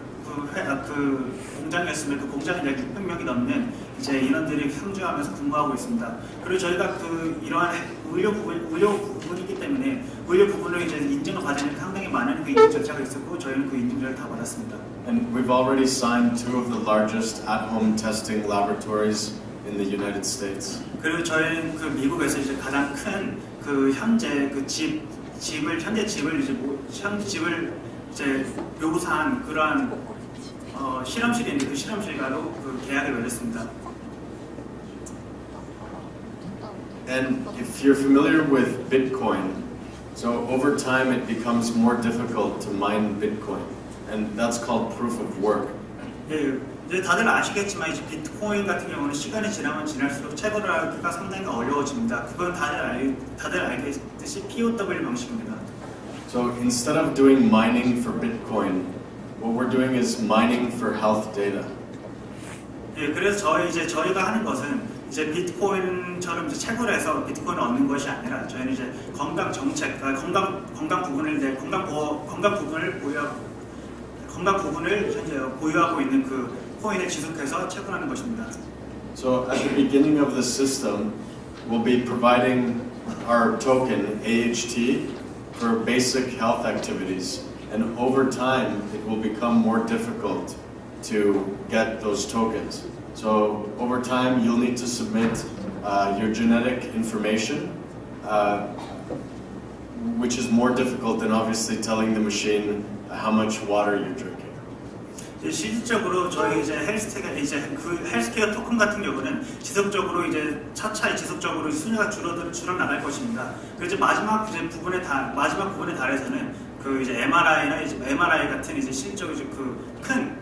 [SPEAKER 3] 공장이었으면 그 공장에 약 600명이 넘는 이제 인원들이 상주하면서 근무하고 있습니다. 그리고 저희가 그 이러한 의료 부분이기 때문에 의료 부분을 이제 인증을 받으면 상당히 많은 그 인증 절차가 있었고 저희는 그 인증을 다 받았습니다.
[SPEAKER 8] And we've already signed two of the largest at-home testing laboratories in the United States.
[SPEAKER 3] 그리고 저희는 그 미국에서 이제 가장 큰 그 현재 그 현재 집을 이제 요구사한 그러한 실험실이 있는데 그 실험실과도 그 계약을 맺었습니다.
[SPEAKER 8] And if you're familiar with Bitcoin, so over time it becomes more difficult to mine Bitcoin, and that's called proof of work.
[SPEAKER 3] 예, 이제 다들 아시겠지만 이제 비트코인 같은 경우는 시간이 지나면 지날수록 채굴하기가 상당히 어려워집니다. 그건 다들 알겠듯이 POW 방식입니다.
[SPEAKER 8] So instead of doing mining for Bitcoin, what we're doing is mining for health data.
[SPEAKER 3] 예, 그래서 저희가 하는 것은 이제 비트코인처럼 이제 채굴을 해서 비트코인을 얻는 것이 아니라 저희는 이제 건강 정책, 건강 부분을 현재 보유하고 있는 그 코인을 지속해서 채굴하는 것입니다.
[SPEAKER 8] So at the beginning of the system, we'll be providing our token AHT for basic health activities, and over time it will become more difficult to get those tokens. So over time you'll need to submit your genetic information, which is more difficult than obviously telling the machine how much water you're drinking.
[SPEAKER 3] 실질적으로 저희 이제 헬스케어 토큰 같은 경우는 지속적으로 차차 지속적으로 순위가 줄어 나갈 것입니다. 그래서 마지막 부분에 달해서는 그 이제 MRI나 MRI 같은 이제 실질적으로 큰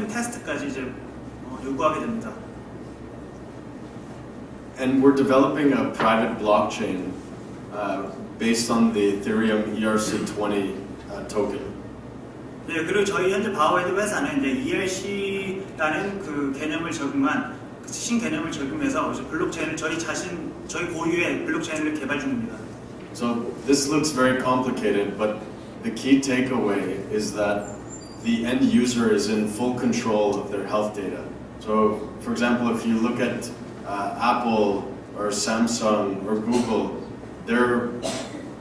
[SPEAKER 3] 테스트까지 요구하게 됩니다.
[SPEAKER 8] And we're developing a private blockchain based on the Ethereum ERC20 token.
[SPEAKER 3] 네, 그리고 저희 현재 바오헤드 회사는 이제 ERC라는 그 개념을 신개념을 적용해서 블록체인을 저희 고유의 블록체인을 개발 중입니다.
[SPEAKER 8] So this looks very complicated, but the key takeaway is that the end user is in full control of their health data. So, for example, if you look at Apple or Samsung or Google, they're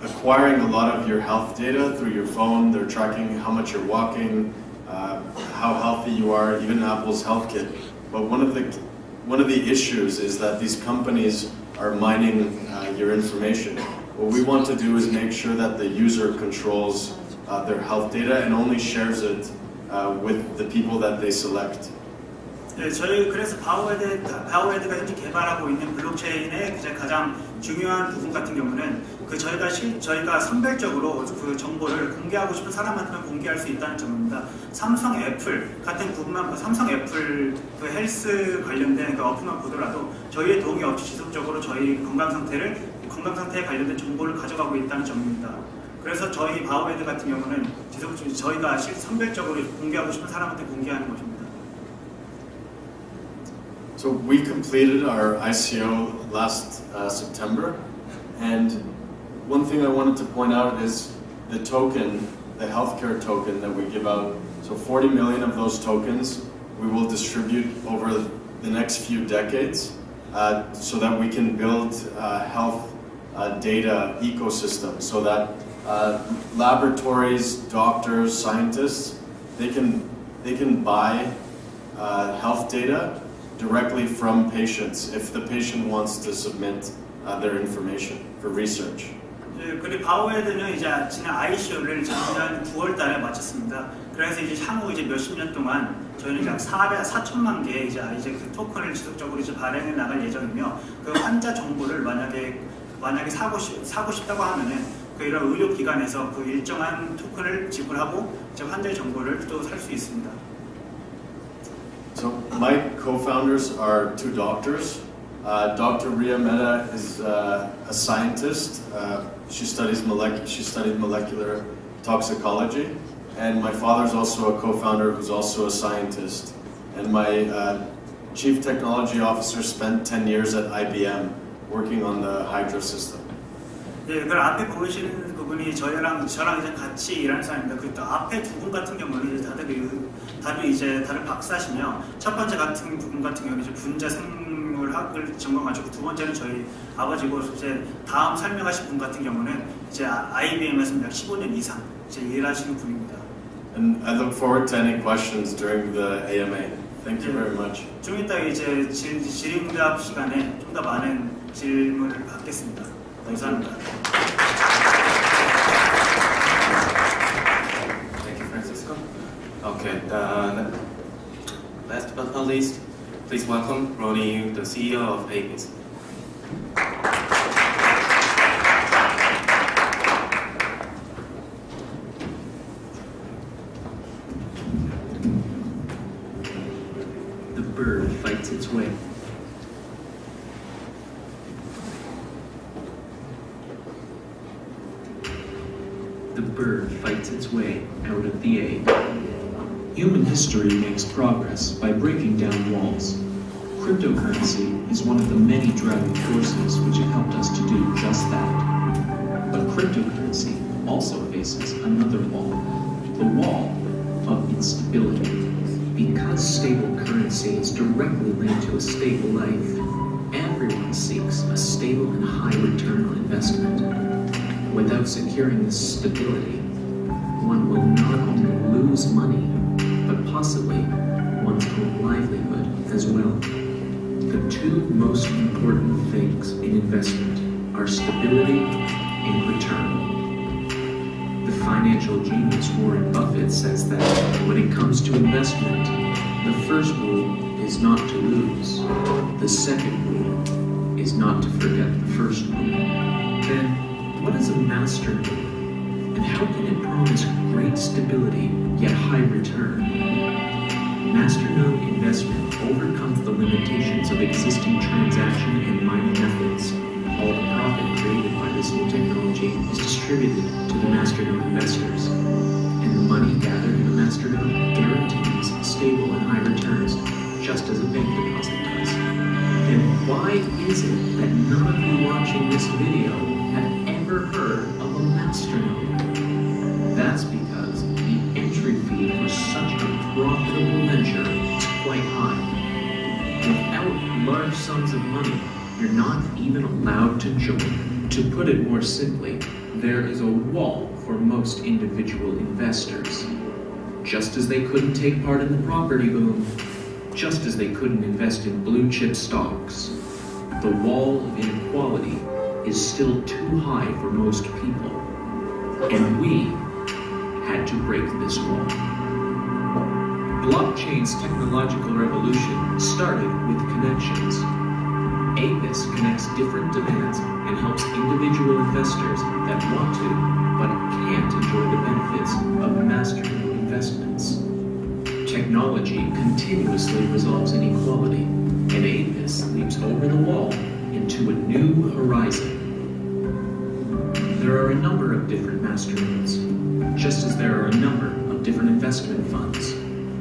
[SPEAKER 8] acquiring a lot of your health data through your phone. They're tracking how much you're walking, how healthy you are, even Apple's Health Kit. But one of the issues is that these companies are mining your information. What we want to do is make sure that the user controls their health data and only shares it with the people that they select.
[SPEAKER 3] 네, 저희 그래서 바오헤드가 현재 개발하고 있는 블록체인의 가장 중요한 부분 같은 경우는 저희가 선별적으로 그 정보를 공개하고 싶은 사람한테만 공개할 수 있다는 점입니다. 삼성, 애플 같은 부분만 삼성, 애플 그 헬스 관련된 그 어플만 보더라도 저희의 도움이 없이 지속적으로 저희 건강 상태에 관련된 정보를 가져가고 있다는 점입니다. 그래서 저희 바오헤드 같은 경우는 저희가 선별적으로 공개하고 싶은 사람한테 공개하는 것입니다.
[SPEAKER 8] So we completed our ICO last September, and one thing I wanted to point out is the token, the healthcare token that we give out. So 40 million of those tokens we will distribute over the next few decades so that we can build health data ecosystem so that laboratories, doctors, scientists, they can buy health data directly from patients if the patient wants to submit their information for research.
[SPEAKER 3] 네, 그리고 바오헤드는 이제 지난 ICO를 작년 9월 달에 마쳤습니다. 그래서 이제 향후 몇십 년 동안 저희는 이제 4천만 개의 이제 그 토큰을 지속적으로 이제 발행해 나갈 예정이며, 그 환자 정보를 만약에 사고 싶다고 하면은 그 이런 의료기관에서 그 일정한 토큰을 지불하고 이제 환자의 정보를 또 살 수 있습니다.
[SPEAKER 8] So my co-founders are two doctors. Dr. Ria Mehta is a scientist. She studied molecular toxicology, and my father is also a co-founder who's also a scientist. And my chief technology officer spent 10 years at IBM working on the Hydro system.
[SPEAKER 3] 네, 그 앞에 보이시는 그분이 저랑 이제 같이 일하는 사람입니다. 그 앞에 두 분 같은 경우는 다들 박사시며, 첫 번째 분 같은 경우는 이제 분자 생물학을 전공하시고, 두 번째는 저희 아버지고, 이제 다음 설명하신 분 같은 경우는 이제 IBM에서 약 15년 이상 이제 일하시는 분입니다.
[SPEAKER 8] And I look forward to any questions during the AMA. Thank you very much.
[SPEAKER 3] 좀 이따 이제 질의응답 시간에 좀 더 많은 질문을 받겠습니다. 감사합니다.
[SPEAKER 4] Thank you, Francisco. Okay, last but not least, please welcome Ronnie, the CEO of APIS.
[SPEAKER 9] The bird fights its way. The bird fights its way out of the egg. Human history makes progress by breaking down walls. Cryptocurrency is one of the many driving forces which have helped us to do just that. But cryptocurrency also faces another wall, the wall of instability. Because stable currency is directly linked to a stable life, everyone seeks a stable and high return on investment. Without securing this stability, one will not only lose money, but possibly one's own livelihood as well. The two most important things in investment are stability and return. The financial genius Warren Buffett says that when it comes to investment, the first rule is not to lose. The second rule is not to forget the first rule. Then, what is a master node, and how can it promise great stability yet high return? Masternode investment overcomes the limitations of existing transaction and mining methods. All the profit created by this new technology is distributed to the masternode investors, and the money gathered in a masternode guarantees stable and high returns, just as a bank deposit does. Then why is it that none of you watching this video have ever heard of a masternode? That's because the entry fee for such a profitable venture is quite high. Without large sums of money, you're not even allowed to join. To put it more simply, there is a wall for most individual investors. Just as they couldn't take part in the property boom, just as they couldn't invest in blue chip stocks, the wall of inequality is still too high for most people. And we had to break this wall. Blockchain's technological revolution started with connections. APIS connects different demands and helps individual investors that want to but can't enjoy the benefits of masternode investments. Technology continuously resolves inequality, and APIS leaps over the wall into a new horizon. There are a number of different masternodes, just as there are a number of different investment funds.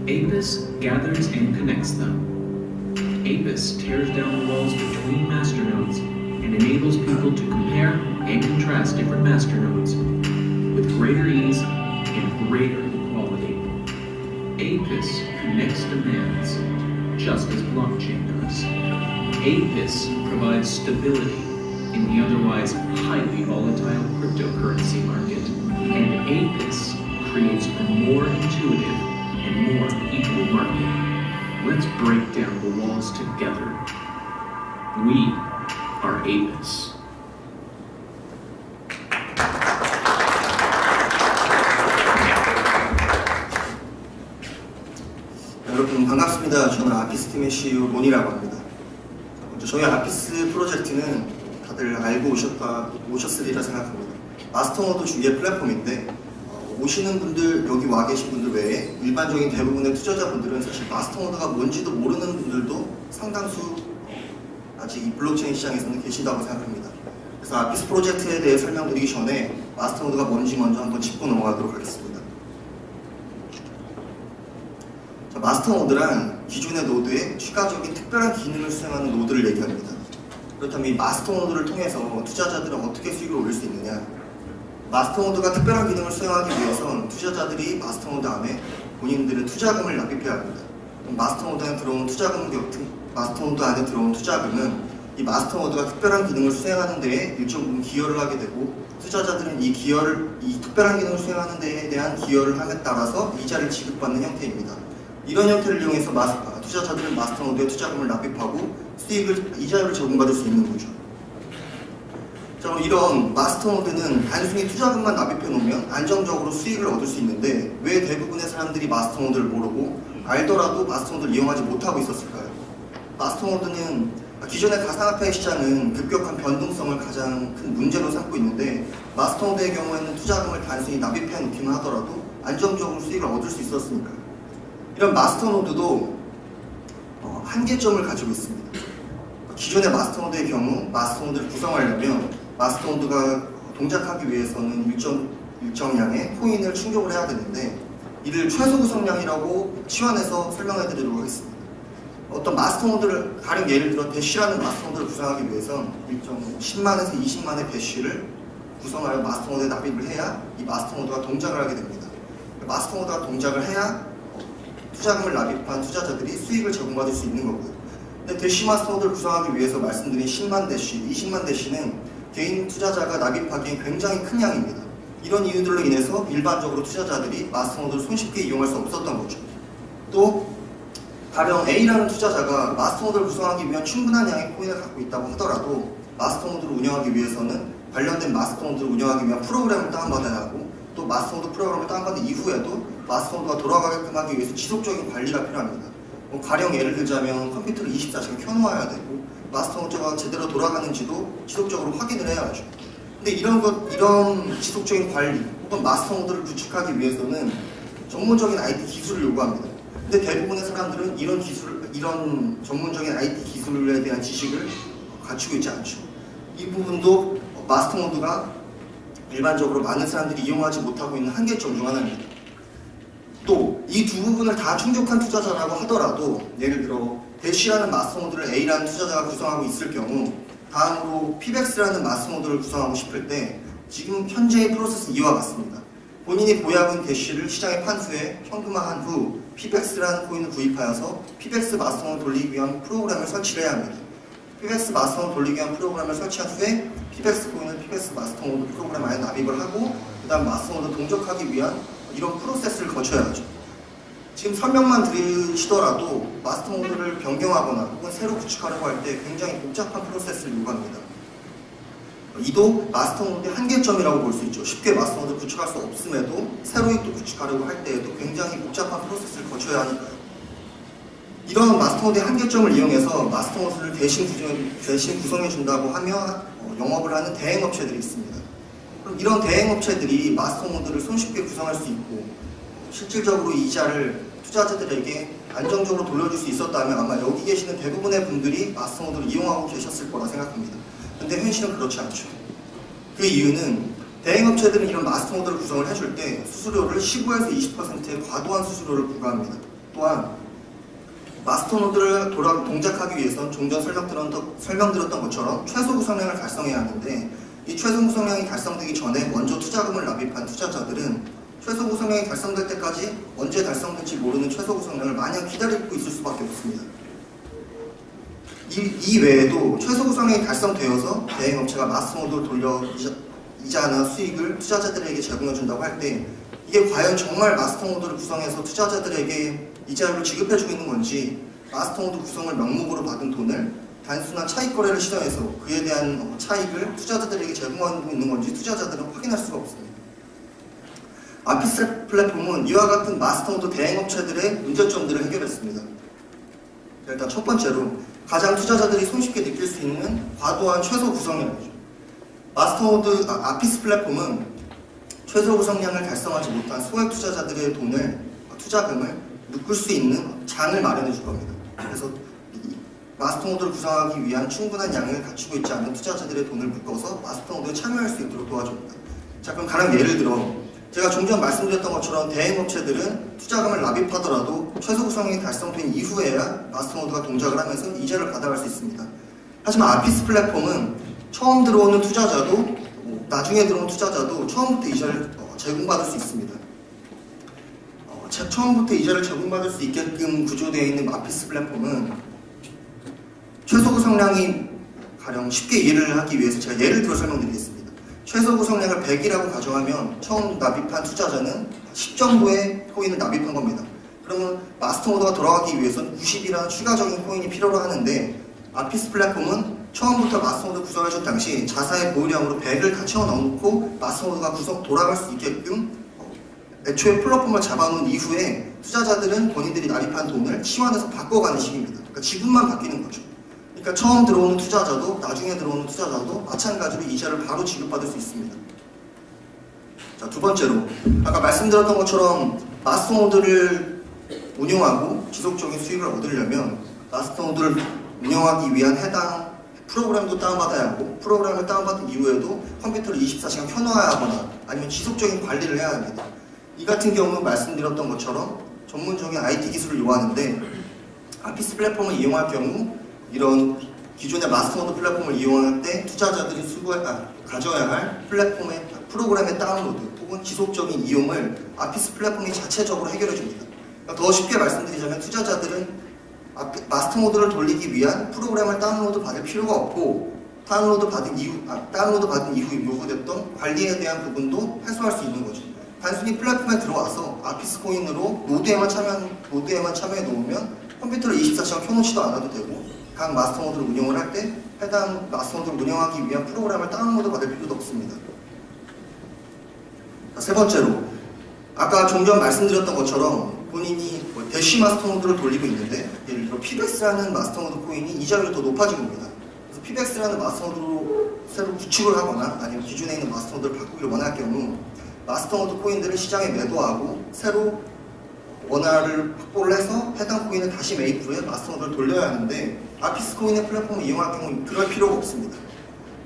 [SPEAKER 9] APIS gathers and connects them. APIS tears down the walls between masternodes and enables people to compare and contrast different masternodes with greater ease and greater equality. APIS connects demands, just as blockchain does. APIS provides stability in the otherwise highly volatile cryptocurrency market, and APIS creates a more intuitive and more equal market. Let's break down the walls together. We are APIS.
[SPEAKER 4] 여러분
[SPEAKER 10] 반갑습니다. 저는 아피스 팀의 CEO 론이라고 합니다. 먼저 저희 아피스 프로젝트는 다들 알고 오셨으리라 생각합니다. 마스터노드 중개 플랫폼인데 오시는 분들, 여기 와 계신 분들 외에 일반적인 대부분의 투자자분들은 사실 마스터노드가 뭔지도 모르는 분들도 상당수 아직 이 블록체인 시장에서는 계신다고 생각합니다. 그래서 아피스 프로젝트에 대해 설명드리기 전에 마스터노드가 뭔지 먼저 한번 짚고 넘어가도록 하겠습니다. 자, 마스터노드란 기존의 노드에 추가적인 특별한 기능을 수행하는 노드를 얘기합니다. 그렇다면 이 마스터노드를 통해서 투자자들은 어떻게 수익을 올릴 수 있느냐? 마스터노드가 특별한 기능을 수행하기 위해선 투자자들이 마스터노드 안에 본인들의 투자금을 납입해야 합니다. 마스터노드 안에 들어온 투자금은 이 마스터노드가 특별한 기능을 수행하는 데에 일정 부분 기여를 하게 되고, 투자자들은 이 특별한 기능을 수행하는 데에 대한 기여를 함에 따라서 이자를 지급받는 형태입니다. 이런 형태를 이용해서 투자자들은 마스터노드에 투자금을 납입하고 이자를 적용받을 수 있는 거죠. 자, 그럼 이런 마스터노드는 단순히 투자금만 납입해 놓으면 안정적으로 수익을 얻을 수 있는데 왜 대부분의 사람들이 마스터노드를 모르고 알더라도 마스터노드를 이용하지 못하고 있었을까요? 마스터노드는 기존의 가상화폐 시장은 급격한 변동성을 가장 큰 문제로 삼고 있는데, 마스터노드의 경우에는 투자금을 단순히 납입해 놓기만 하더라도 안정적으로 수익을 얻을 수 있었으니까요. 이런 마스터노드도 한계점을 가지고 있습니다. 기존의 마스터노드의 경우 마스터노드를 구성하려면 마스터노드가 동작하기 위해서는 일정량의 코인을 충족을 해야 되는데, 이를 최소 구성량이라고 치환해서 설명해 드리도록 하겠습니다. 어떤 마스터노드를, 가령 예를 들어 대쉬라는 마스터노드를 구성하기 위해선 일정 10만에서 20만의 대쉬를 구성하여 마스터노드에 납입을 해야 이 마스터노드가 동작을 하게 됩니다. 마스터노드가 동작을 해야 투자금을 납입한 투자자들이 수익을 제공받을 수 있는 거고요. 근데 대쉬 마스터노드를 구성하기 위해서 말씀드린 10만 대쉬, 20만 대쉬는 개인 투자자가 납입하기엔 굉장히 큰 양입니다. 이런 이유들로 인해서 일반적으로 투자자들이 마스터노드를 손쉽게 이용할 수 없었던 거죠. 또 가령 A라는 투자자가 마스터노드를 구성하기 위한 충분한 양의 코인을 갖고 있다고 하더라도 마스터노드를 운영하기 위해서는 관련된 마스터노드를 운영하기 위한 프로그램을 다운받아야 하고, 또 마스터노드 프로그램을 다운받은 이후에도 마스터노드가 돌아가게끔 하기 위해서 지속적인 관리가 필요합니다. 가령 예를 들자면 컴퓨터를 24시간 켜놓아야 되고, 마스터노드가 제대로 돌아가는지도 지속적으로 확인을 해야 하죠. 근데 이런 지속적인 관리 혹은 마스터노드를 구축하기 위해서는 전문적인 IT 기술을 요구합니다. 근데 대부분의 사람들은 이런 전문적인 IT 기술에 대한 지식을 갖추고 있지 않죠. 이 부분도 마스터노드가 일반적으로 많은 사람들이 이용하지 못하고 있는 한계점 중 하나입니다. 또 이 두 부분을 다 충족한 투자자라고 하더라도, 예를 들어 대쉬라는 마스터노드를 A라는 투자자가 구성하고 있을 경우 다음으로 피백스라는 마스터노드를 구성하고 싶을 때 지금 현재의 프로세스는 이와 같습니다. 본인이 보유하고 있는 대쉬를 시장에 판 후에 현금화한 후 피백스라는 코인을 구입하여서 피백스 마스터노드 돌리기 위한 프로그램을 설치를 해야 합니다. 피백스 마스터노드 돌리기 위한 프로그램을 설치한 후에 피백스 코인을 피백스 마스터노드 프로그램 안에 납입을 하고, 그 다음 마스터노드 동작하기 위한 이런 프로세스를 거쳐야 하죠. 지금 설명만 들으시더라도 마스터노드를 변경하거나 혹은 새로 구축하려고 할 때 굉장히 복잡한 프로세스를 요구합니다. 이도 마스터노드의 한계점이라고 볼 수 있죠. 쉽게 마스터노드를 구축할 수 없음에도 새로 또 구축하려고 할 때에도 굉장히 복잡한 프로세스를 거쳐야 하니까요. 이런 마스터노드의 한계점을 이용해서 마스터노드를 대신 구성해준다고 하며 영업을 하는 대행업체들이 있습니다. 그럼 이런 대행업체들이 마스터노드를 손쉽게 구성할 수 있고 실질적으로 이자를 투자자들에게 안정적으로 돌려줄 수 있었다면 아마 여기 계시는 대부분의 분들이 마스터노드를 이용하고 계셨을 거라 생각합니다. 근데 현실은 그렇지 않죠. 그 이유는 대행업체들은 이런 마스터노드를 구성을 해줄 때 수수료를 15에서 20%의 과도한 수수료를 부과합니다. 또한 마스터노드를 동작하기 위해선 좀 전 설명드렸던 것처럼 최소 구성량을 달성해야 하는데, 이 최소 구성량이 달성되기 전에 먼저 투자금을 납입한 투자자들은 최소 구성량이 달성될 때까지 언제 달성될지 모르는 최소 구성량을 마냥 기다리고 있을 수밖에 없습니다. 이 외에도 최소 구성량이 달성되어서 대행업체가 마스터노드를 돌려 이자나 수익을 투자자들에게 제공해준다고 할 때 이게 과연 정말 마스터노드를 구성해서 투자자들에게 이자율을 지급해주고 있는 건지, 마스터노드 구성을 명목으로 받은 돈을 단순한 차익 거래를 시도해서 그에 대한 차익을 투자자들에게 제공하고 있는 건지 투자자들은 확인할 수가 없습니다. 아피스 플랫폼은 이와 같은 마스터노드 대행업체들의 문제점들을 해결했습니다. 일단 첫 번째로 가장 투자자들이 손쉽게 느낄 수 있는 과도한 최소 구성량이죠. 마스터노드 아피스 플랫폼은 최소 구성량을 달성하지 못한 소액 투자자들의 투자금을 묶을 수 있는 장을 마련해 줄 겁니다. 그래서 마스터노드를 구성하기 위한 충분한 양을 갖추고 있지 않은 투자자들의 돈을 묶어서 마스터노드에 참여할 수 있도록 도와줍니다. 자, 그럼 가령 예를 들어 제가 종전 말씀드렸던 것처럼 대행업체들은 투자금을 납입하더라도 최소 구성이 달성된 이후에야 마스터노드가 동작을 하면서 이자를 받아갈 수 있습니다. 하지만 아피스 플랫폼은 처음 들어오는 투자자도 나중에 들어온 투자자도 처음부터 이자를 제공받을 수 있습니다. 처음부터 이자를 제공받을 수 있게끔 구조되어 있는 아피스 플랫폼은 최소 구성량이 가령 쉽게 이해를 하기 위해서 제가 예를 들어 설명드리겠습니다. 최소 구성량을 100이라고 가정하면 처음 납입한 투자자는 10 정도의 코인을 납입한 겁니다. 그러면 마스터노드가 돌아가기 위해서는 90이라는 추가적인 코인이 필요로 하는데 아피스 플랫폼은 처음부터 마스터노드 구성해준 당시 자사의 보유량으로 100을 다 채워 넣어놓고 마스터노드가 돌아갈 수 있게끔 애초에 플랫폼을 잡아놓은 이후에 투자자들은 본인들이 납입한 돈을 치환해서 바꿔가는 식입니다. 그러니까 지분만 바뀌는 거죠. 그러니까 처음 들어오는 투자자도 나중에 들어오는 투자자도 마찬가지로 이자를 바로 지급받을 수 있습니다. 자, 두 번째로 아까 말씀드렸던 것처럼 마스터노드를 운영하고 지속적인 수익을 얻으려면 마스터노드를 운영하기 위한 해당 프로그램도 다운받아야 하고 프로그램을 다운받은 이후에도 컴퓨터를 24시간 켜놔야 하거나 아니면 지속적인 관리를 해야 합니다. 이 같은 경우는 말씀드렸던 것처럼 전문적인 IT 기술을 요하는데 아피스 플랫폼을 이용할 경우 이런 기존의 마스터노드 플랫폼을 이용할 때 투자자들이 가져야 할 프로그램의 다운로드 혹은 지속적인 이용을 아피스 플랫폼이 자체적으로 해결해 줍니다. 그러니까 더 쉽게 말씀드리자면 투자자들은 마스터노드를 돌리기 위한 프로그램을 다운로드 받을 필요가 없고 다운로드 받은 이후 요구됐던 관리에 대한 부분도 해소할 수 있는 거죠. 단순히 플랫폼에 들어와서 아피스 코인으로 노드에만 참여해 놓으면 컴퓨터를 24시간 켜놓지도 않아도 되고 각 마스터노드를 운영을 할 때 해당 마스터노드를 운영하기 위한 프로그램을 다운로드 받을 필요도 없습니다. 자, 세 번째로 아까 종전 말씀드렸던 것처럼 본인이 대시 마스터노드를 돌리고 있는데 예를 들어 피백스라는 마스터노드 코인이 이자율이 더 높아진 겁니다. 그래서 피백스라는 마스터노드로 새로 구축을 하거나 아니면 기존에 있는 마스터노드를 바꾸기를 원할 경우 마스터노드 코인들을 시장에 매도하고 새로 원화를 확보를 해서 해당 코인을 다시 매입 후에 마스터노드를 돌려야 하는데 아피스 코인의 플랫폼을 이용할 경우 그럴 필요가 없습니다.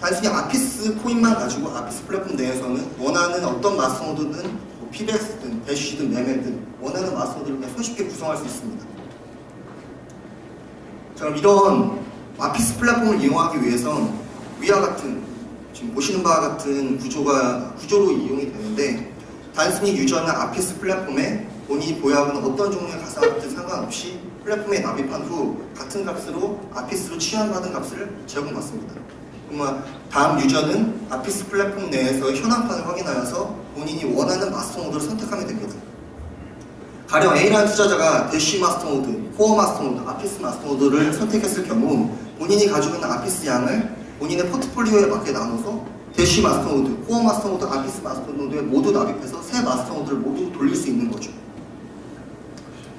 [SPEAKER 10] 단순히 아피스 코인만 가지고 아피스 플랫폼 내에서는 원하는 어떤 마스터노드든 피백스든 대시든 매매든 원하는 마스터노드를 그냥 손쉽게 구성할 수 있습니다. 자, 그럼 이런 아피스 플랫폼을 이용하기 위해선 위와 같은 지금 보시는 바와 같은 구조로 이용이 되는데 단순히 유저나 아피스 플랫폼에 본인이 보유하고 있는 어떤 종류의 가상화폐든 상관없이 플랫폼에 납입한 후 같은 값으로 아피스로 치환받은 값을 제공받습니다. 그러면 다음 유저는 아피스 플랫폼 내에서 현황판을 확인하여서 본인이 원하는 마스터노드를 선택하면 됩니다. 가령 A라는 투자자가 대시 마스터노드, 코어 마스터노드, 아피스 마스터노드를 선택했을 경우 본인이 가지고 있는 아피스 양을 본인의 포트폴리오에 맞게 나눠서 대시 마스터노드, 코어 마스터노드, 아피스 마스터노드에 모두 납입해서 새 마스터노드를 모두 돌릴 수 있는 거죠.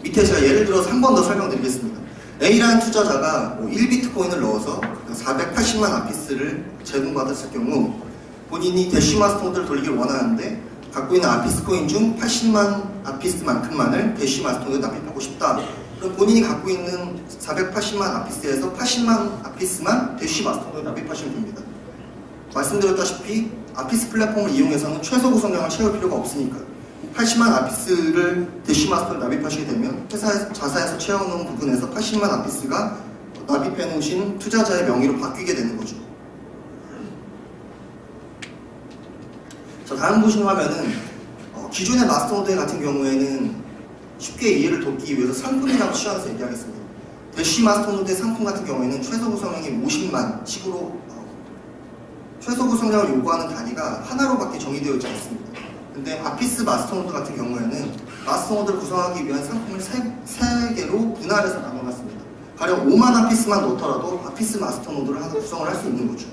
[SPEAKER 10] 밑에 제가 예를 들어서 한 번 더 설명드리겠습니다. A라는 투자자가 1비트코인을 넣어서 480만 아피스를 제공받았을 경우 본인이 대시 마스터노드를 돌리길 원하는데 갖고 있는 아피스 코인 중 80만 아피스만큼만을 대시 마스터노드에 납입하고 싶다. 그럼 본인이 갖고 있는 480만 아피스에서 80만 아피스만 대시 마스터노드에 납입하시면 됩니다. 말씀드렸다시피 아피스 플랫폼을 이용해서는 최소 구성량을 채울 필요가 없으니까 80만 아피스를 대시 마스터에 납입하시게 되면 자사에서 채워놓은 부분에서 80만 아피스가 납입해 놓으신 투자자의 명의로 바뀌게 되는 거죠. 자, 다음 보시는 화면은 기존의 마스터노드 같은 경우에는 쉽게 이해를 돕기 위해서 상품이라고 취하면서 얘기하겠습니다. 대시 마스터노드의 상품 같은 경우에는 최소 구성량이 50만 식으로 최소 구성량을 요구하는 단위가 하나로밖에 정의되어 있지 않습니다. 근데 아피스 마스터노드 같은 경우에는 마스터노드를 구성하기 위한 상품을 3개로 분할해서 나눠놨습니다. 가령 5만 아피스만 넣더라도 아피스 마스터노드를 하나 구성을 할 수 있는 거죠.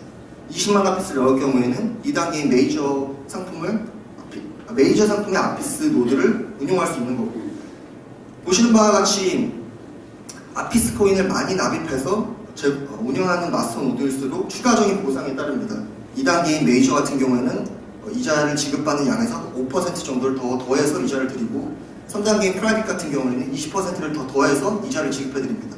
[SPEAKER 10] 20만 아피스를 넣을 경우에는 2단계의 메이저 상품의 아피스 노드를 운용할 수 있는 거고 보시는 바와 같이 아피스 코인을 많이 납입해서 운영하는 마스터 노드일수록 추가적인 보상이 따릅니다. 2단계인 메이저 같은 경우에는 이자를 지급받는 양에서 5% 정도를 더해서 이자를 드리고 3단계인 프라이빗 같은 경우에는 20%를 더 더해서 이자를 지급해드립니다.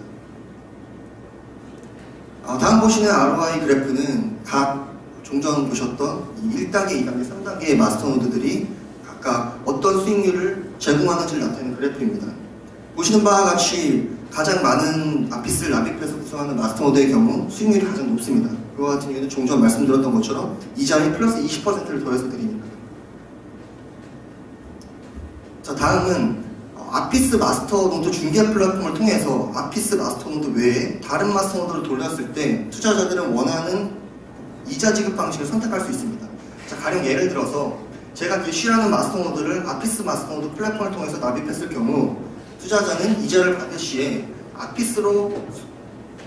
[SPEAKER 10] 다음 보시는 ROI 그래프는 각 종전 보셨던 이 1단계, 2단계, 3단계의 마스터 노드들이 각각 어떤 수익률을 제공하는지를 나타내는 그래프입니다. 보시는 바와 같이 가장 많은 아피스를 납입해서 구성하는 마스터 노드의 경우 수익률이 가장 높습니다. 그와 같은 경우는 종전 말씀드렸던 것처럼 이자에 플러스 20%를 더해서 드리니까. 자, 다음은 아피스 마스터 노드 중개 플랫폼을 통해서 아피스 마스터 노드 외에 다른 마스터 노드를 돌렸을 때 투자자들은 원하는 이자 지급 방식을 선택할 수 있습니다. 자, 가령 예를 들어서 제가 게쉬라는 마스터 노드를 아피스 마스터 노드 플랫폼을 통해서 납입했을 경우 투자자는 이자를 받을 시에 아피스로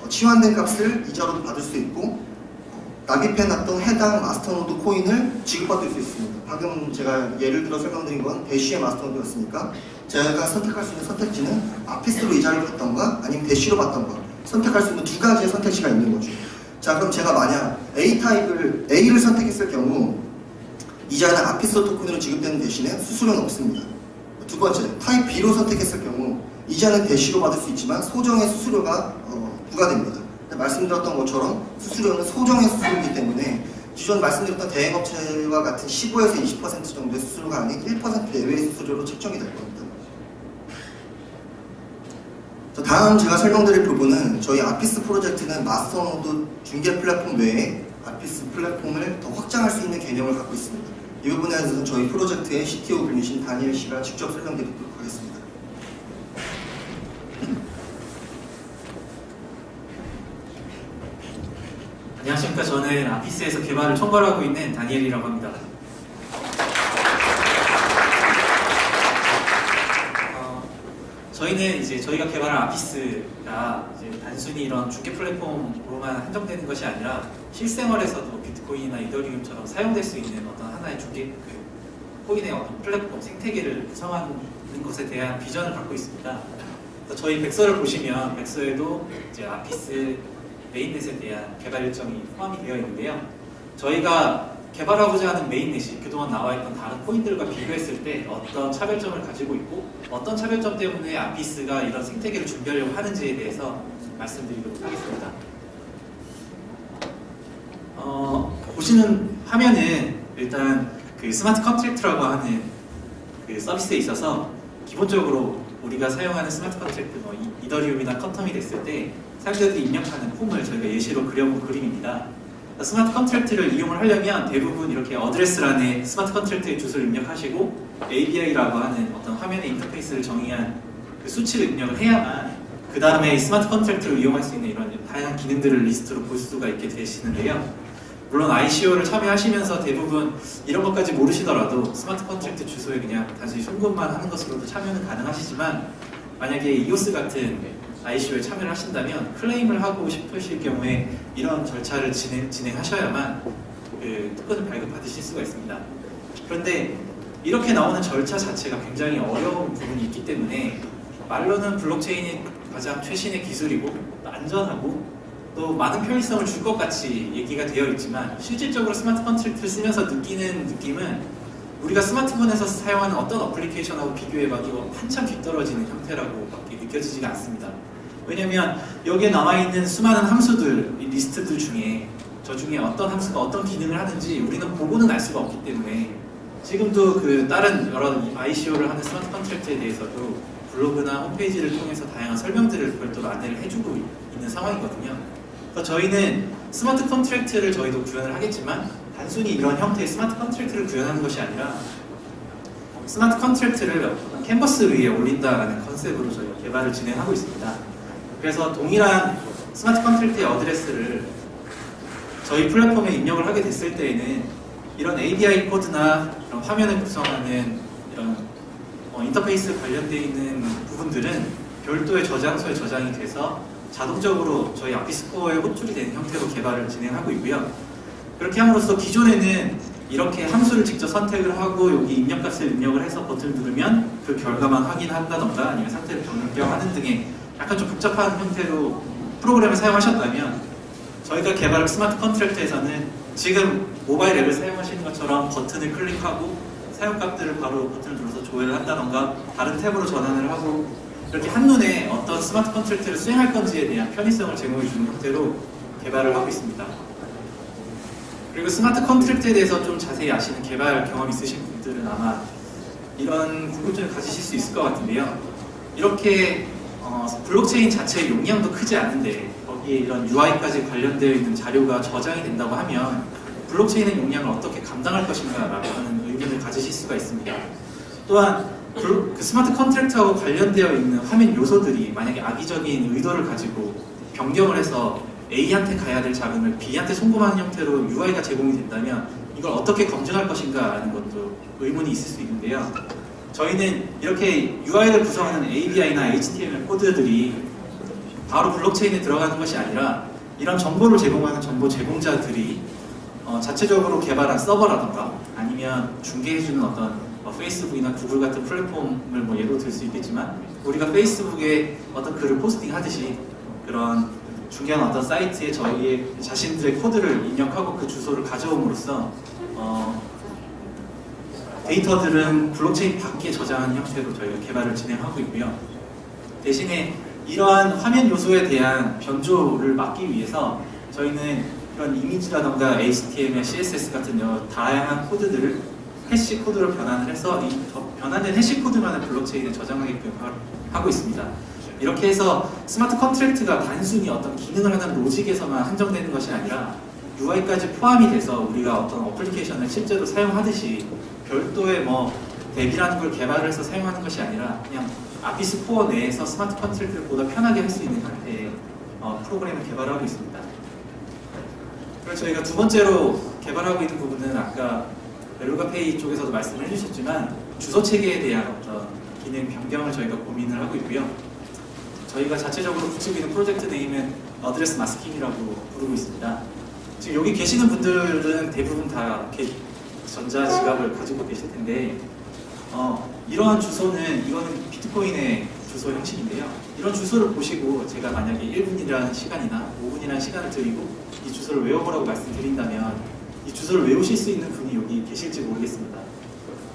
[SPEAKER 10] 치환된 값을 이자로 받을 수 있고 납입해놨던 해당 마스터 노드 코인을 지급받을 수 있습니다. 방금 제가 예를 들어 설명드린 건 대쉬의 마스터 노드였으니까 제가 선택할 수 있는 선택지는 아피스로 이자를 받던가 아니면 대쉬로 받던가 선택할 수 있는 두 가지의 선택지가 있는 거죠. 자, 그럼 제가 만약 A를 선택했을 경우 이자는 아피스 토큰으로 지급되는 대신에 수수료는 없습니다. 두 번째, 타입 B로 선택했을 경우 이자는 대쉬로 받을 수 있지만 소정의 수수료가 부과됩니다. 말씀드렸던 것처럼 수수료는 소정의 수수료이기 때문에 기존 말씀드렸던 대행업체와 같은 15에서 20% 정도의 수수료가 아닌 1% 내외의 수수료로 책정이 될 겁니다. 자, 다음 제가 설명드릴 부분은 저희 아피스 프로젝트는 마스터 노드 중개 플랫폼 외에 아피스 플랫폼을 더 확장할 수 있는 개념을 갖고 있습니다. 이 부분에 대해서는 저희 프로젝트의 CTO 분이신 다니엘 씨가 직접 설명드리도록 하겠습니다.
[SPEAKER 11] 안녕하십니까. 저는 아피스에서 개발을 총괄하고 있는 다니엘이라고 합니다. 저희는 이제 저희가 개발한 아피스가 이제 단순히 이런 중개 플랫폼으로만 한정되는 것이 아니라 실생활에서도 비트코인이나 이더리움처럼 사용될 수 있는 어떤 하나의 중개 코인의 어떤 플랫폼 생태계를 구성하는 것에 대한 비전을 갖고 있습니다. 저희 백서를 보시면 백서에도 이제 아피스 메인넷에 대한 개발 일정이 포함이 되어 있는데요. 저희가 개발하고자 하는 메인넷이 그동안 나와있던 다른 코인들과 비교했을 때 어떤 차별점을 가지고 있고 어떤 차별점 때문에 아피스가 이런 생태계를 준비하려고 하는지에 대해서 말씀드리도록 하겠습니다. 보시는 화면은 일단 그 스마트 컨트랙트라고 하는 그 서비스에 있어서 기본적으로 우리가 사용하는 스마트 컨트랙트, 이더리움이나 퀀텀이 됐을 때 사용자들이 입력하는 폼을 저희가 예시로 그려본 그림입니다. 스마트 컨트랙트를 이용을 하려면 대부분 이렇게 어드레스란에 스마트 컨트랙트의 주소를 입력하시고 ABI라고 하는 어떤 화면의 인터페이스를 정의한 그 수치를 입력을 해야만 그 다음에 스마트 컨트랙트를 이용할 수 있는 이런 다양한 기능들을 리스트로 볼 수가 있게 되시는데요. 물론 ICO를 참여하시면서 대부분 이런 것까지 모르시더라도 스마트 컨트랙트 주소에 그냥 단순히 송금만 하는 것으로도 참여는 가능하시지만 만약에 EOS 같은 ICO에 참여를 하신다면 클레임을 하고 싶으실 경우에 이런 절차를 진행하셔야만 그 토큰을 발급받으실 수가 있습니다. 그런데 이렇게 나오는 절차 자체가 굉장히 어려운 부분이 있기 때문에 말로는 블록체인이 가장 최신의 기술이고 안전하고 또 많은 편의성을 줄 것 같이 얘기가 되어 있지만 실질적으로 스마트 컨트랙트를 쓰면서 느끼는 느낌은 우리가 스마트폰에서 사용하는 어떤 어플리케이션하고 비교해봐도 한참 뒤떨어지는 형태라고 밖에 느껴지지가 않습니다. 왜냐면 여기에 남아있는 수많은 함수들, 이 리스트들 중에 저 중에 어떤 함수가 어떤 기능을 하는지 우리는 보고는 알 수가 없기 때문에 지금도 그 다른 여러 ICO를 하는 스마트 컨트랙트에 대해서도 블로그나 홈페이지를 통해서 다양한 설명들을 별도로 안내를 해주고 있는 상황이거든요. 그래서 저희는 스마트 컨트랙트를 저희도 구현을 하겠지만 단순히 이런 형태의 스마트 컨트랙트를 구현하는 것이 아니라 스마트 컨트랙트를 캔버스 위에 올린다라는 컨셉으로 저희가 개발을 진행하고 있습니다. 그래서 동일한 스마트 컨트랙트의 어드레스를 저희 플랫폼에 입력을 하게 됐을 때에는 이런 API 코드나 이런 화면을 구성하는 이런 인터페이스 관련되어 있는 부분들은 별도의 저장소에 저장이 돼서 자동적으로 저희 아피스코어에 호출이 되는 형태로 개발을 진행하고 있고요. 그렇게 함으로써 기존에는 이렇게 함수를 직접 선택을 하고 여기 입력값을 입력을 해서 버튼을 누르면 그 결과만 확인한다던가 아니면 상태를 변경하는 등의 약간 좀 복잡한 형태로 프로그램을 사용하셨다면 저희가 개발한 스마트 컨트랙트에서는 지금 모바일 앱을 사용하시는 것처럼 버튼을 클릭하고 사용값들을 바로 버튼을 눌러서 조회를 한다던가 다른 탭으로 전환을 하고 이렇게 한눈에 어떤 스마트 컨트랙트를 수행할 건지에 대한 편의성을 제공해 주는 형태로 개발을 하고 있습니다. 그리고 스마트 컨트랙트에 대해서 좀 자세히 아시는 개발 경험 있으신 분들은 아마 이런 궁금증을 가지실 수 있을 것 같은데요. 이렇게 블록체인 자체의 용량도 크지 않은데 거기에 이런 UI까지 관련되어 있는 자료가 저장이 된다고 하면 블록체인의 용량을 어떻게 감당할 것인가 라고 하는 의문을 가지실 수가 있습니다. 또한 그 스마트 컨트랙트하고 관련되어 있는 화면 요소들이 만약에 악의적인 의도를 가지고 변경을 해서 A한테 가야 될 자금을 B한테 송금하는 형태로 UI가 제공이 된다면 이걸 어떻게 검증할 것인가 라는 것도 의문이 있을 수 있는데요. 저희는 이렇게 UI를 구성하는 API나 HTML 코드들이 바로 블록체인에 들어가는 것이 아니라 이런 정보를 제공하는 정보 제공자들이 자체적으로 개발한 서버라든가 아니면 중개해주는 어떤 페이스북이나 구글 같은 플랫폼을 뭐 예로 들 수 있겠지만 우리가 페이스북에 어떤 글을 포스팅하듯이 그런 중요한 어떤 사이트에 저희의 자신들의 코드를 입력하고 그 주소를 가져옴으로써 데이터들은 블록체인 밖에 저장한 형태로 저희가 개발을 진행하고 있고요. 대신에 이러한 화면 요소에 대한 변조를 막기 위해서 저희는 이런 이미지라던가 HTML, CSS 같은 다양한 코드들을 해시 코드로 변환을 해서 이 변환된 해시 코드만을 블록체인에 저장하게끔 하고 있습니다. 이렇게 해서 스마트 컨트랙트가 단순히 어떤 기능을 하는 로직에서만 한정되는 것이 아니라 UI까지 포함이 돼서 우리가 어떤 어플리케이션을 실제로 사용하듯이 별도의 앱이라는 걸 개발을 해서 사용하는 것이 아니라 그냥 아피스 코어 내에서 스마트 컨트랙트를 보다 편하게 할 수 있는 형태의 프로그램을 개발하고 있습니다. 그리고 저희가 두 번째로 개발하고 있는 부분은 아까 벨루가페이 쪽에서도 말씀을 해주셨지만 주소 체계에 대한 어떤 기능 변경을 저희가 고민을 하고 있고요. 저희가 자체적으로 붙이고 있는 프로젝트 네임은 어드레스 마스킹이라고 부르고 있습니다. 지금 여기 계시는 분들은 대부분 다 이렇게 전자지갑을 가지고 계실 텐데 이러한 주소는 이거는 비트코인의 주소 형식인데요. 이런 주소를 보시고 제가 만약에 1분이라는 시간이나 5분이라는 시간을 드리고 이 주소를 외워보라고 말씀드린다면 이 주소를 외우실 수 있는 분이 여기 계실지 모르겠습니다.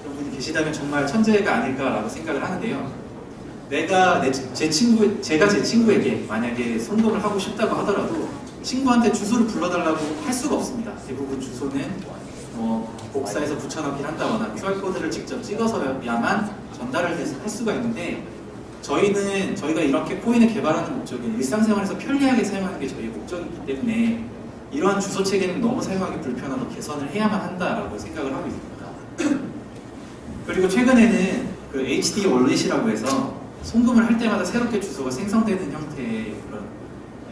[SPEAKER 11] 그런 분이 계시다면 정말 천재가 아닐까라고 생각을 하는데요. 제가 제 친구에게 만약에 송금을 하고 싶다고 하더라도 친구한테 주소를 불러달라고 할 수가 없습니다. 대부분 주소는 복사해서 붙여넣기를 한다거나 QR코드를 직접 찍어서야만 전달을 할 수가 있는데 저희가 이렇게 코인을 개발하는 목적은 일상생활에서 편리하게 사용하는 게 저희의 목적이기 때문에 이러한 주소 체계는 너무 사용하기 불편하고 개선을 해야만 한다라고 생각을 하고 있습니다. 그리고 최근에는 그 HD 월렛이라고 해서 송금을 할 때마다 새롭게 주소가 생성되는 형태의 그런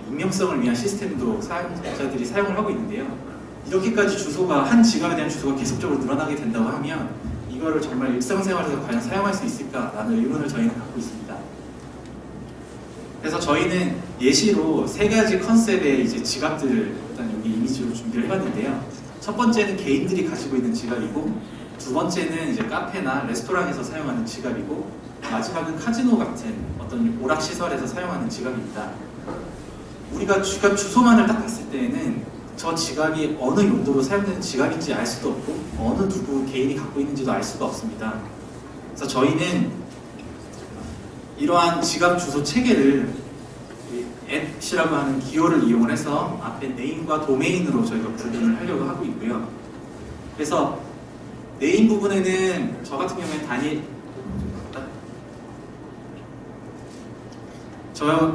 [SPEAKER 11] 익명성을 위한 시스템도 사용자들이 사용을 하고 있는데요. 이렇게까지 주소가 한 지갑에 대한 주소가 계속적으로 늘어나게 된다고 하면 이거를 정말 일상생활에서 과연 사용할 수 있을까라는 의문을 저희는 갖고 있습니다. 그래서 저희는 예시로 세 가지 컨셉의 이제 지갑들을 일단 여기 이미지로 준비를 해봤는데요. 첫 번째는 개인들이 가지고 있는 지갑이고, 두 번째는 이제 카페나 레스토랑에서 사용하는 지갑이고, 마지막은 카지노 같은 어떤 오락시설에서 사용하는 지갑입니다. 우리가 지갑 주소만을 딱 봤을 때에는 저 지갑이 어느 용도로 사용되는 지갑인지 알 수도 없고 어느 누구 개인이 갖고 있는지도 알 수가 없습니다. 그래서 저희는 이러한 지갑 주소 체계를 앱이라고 하는 기호를 이용을 해서 앞에 네임과 도메인으로 저희가 구분을 하려고 하고 있고요. 그래서 네임 부분에는 저 같은 경우에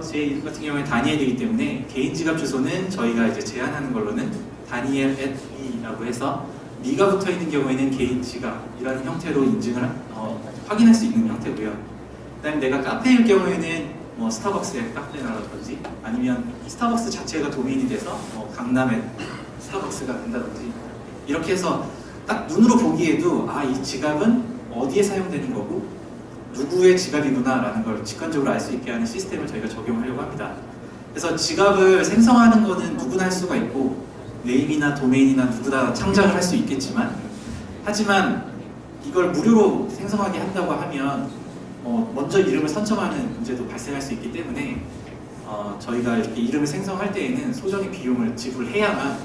[SPEAKER 11] 제 이름 같은 경우에 다니엘이기 때문에 개인 지갑 주소는 저희가 이제 제한하는 걸로는 daniel@me라고 해서 미가 붙어 있는 경우에는 개인 지갑이라는 형태로 인증을 확인할 수 있는 형태고요. 그다음에 내가 카페일 경우에는 스타벅스의 카페라든지 아니면 스타벅스 자체가 도메인이 돼서 강남의 스타벅스가 된다든지 이렇게 해서 딱 눈으로 보기에도 이 지갑은 어디에 사용되는 거고 누구의 지갑이구나 라는 걸 직관적으로 알 수 있게 하는 시스템을 저희가 적용하려고 합니다. 그래서 지갑을 생성하는 거는 누구나 할 수가 있고 네임이나 도메인이나 누구나 창작을 할 수 있겠지만 하지만 이걸 무료로 생성하게 한다고 하면 먼저 이름을 선점하는 문제도 발생할 수 있기 때문에 저희가 이렇게 이름을 생성할 때에는 소정의 비용을 지불해야만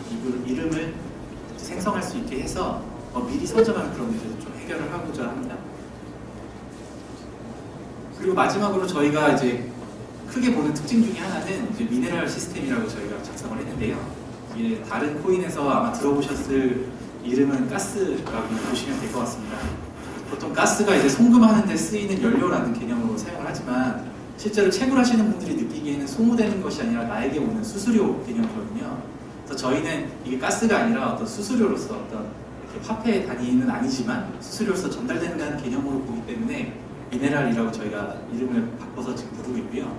[SPEAKER 11] 이름을 생성할 수 있게 해서 미리 선점하는 그런 문제도 좀 해결을 하고자 합니다. 그리고 마지막으로 저희가 이제 크게 보는 특징 중에 하나는 이제 미네랄 시스템이라고 저희가 작성을 했는데요. 이게 다른 코인에서 아마 들어보셨을 이름은 가스라고 보시면 될 것 같습니다. 보통 가스가 이제 송금하는 데 쓰이는 연료라는 개념으로 사용을 하지만 실제로 채굴하시는 분들이 느끼기에는 소모되는 것이 아니라 나에게 오는 수수료 개념이거든요. 그래서 저희는 이게 가스가 아니라 어떤 수수료로서 어떤 이렇게 화폐 단위는 아니지만 수수료로서 전달된다는 개념으로 보기 때문에 미네랄이라고 저희가 이름을 바꿔서 지금 부르고 있고요.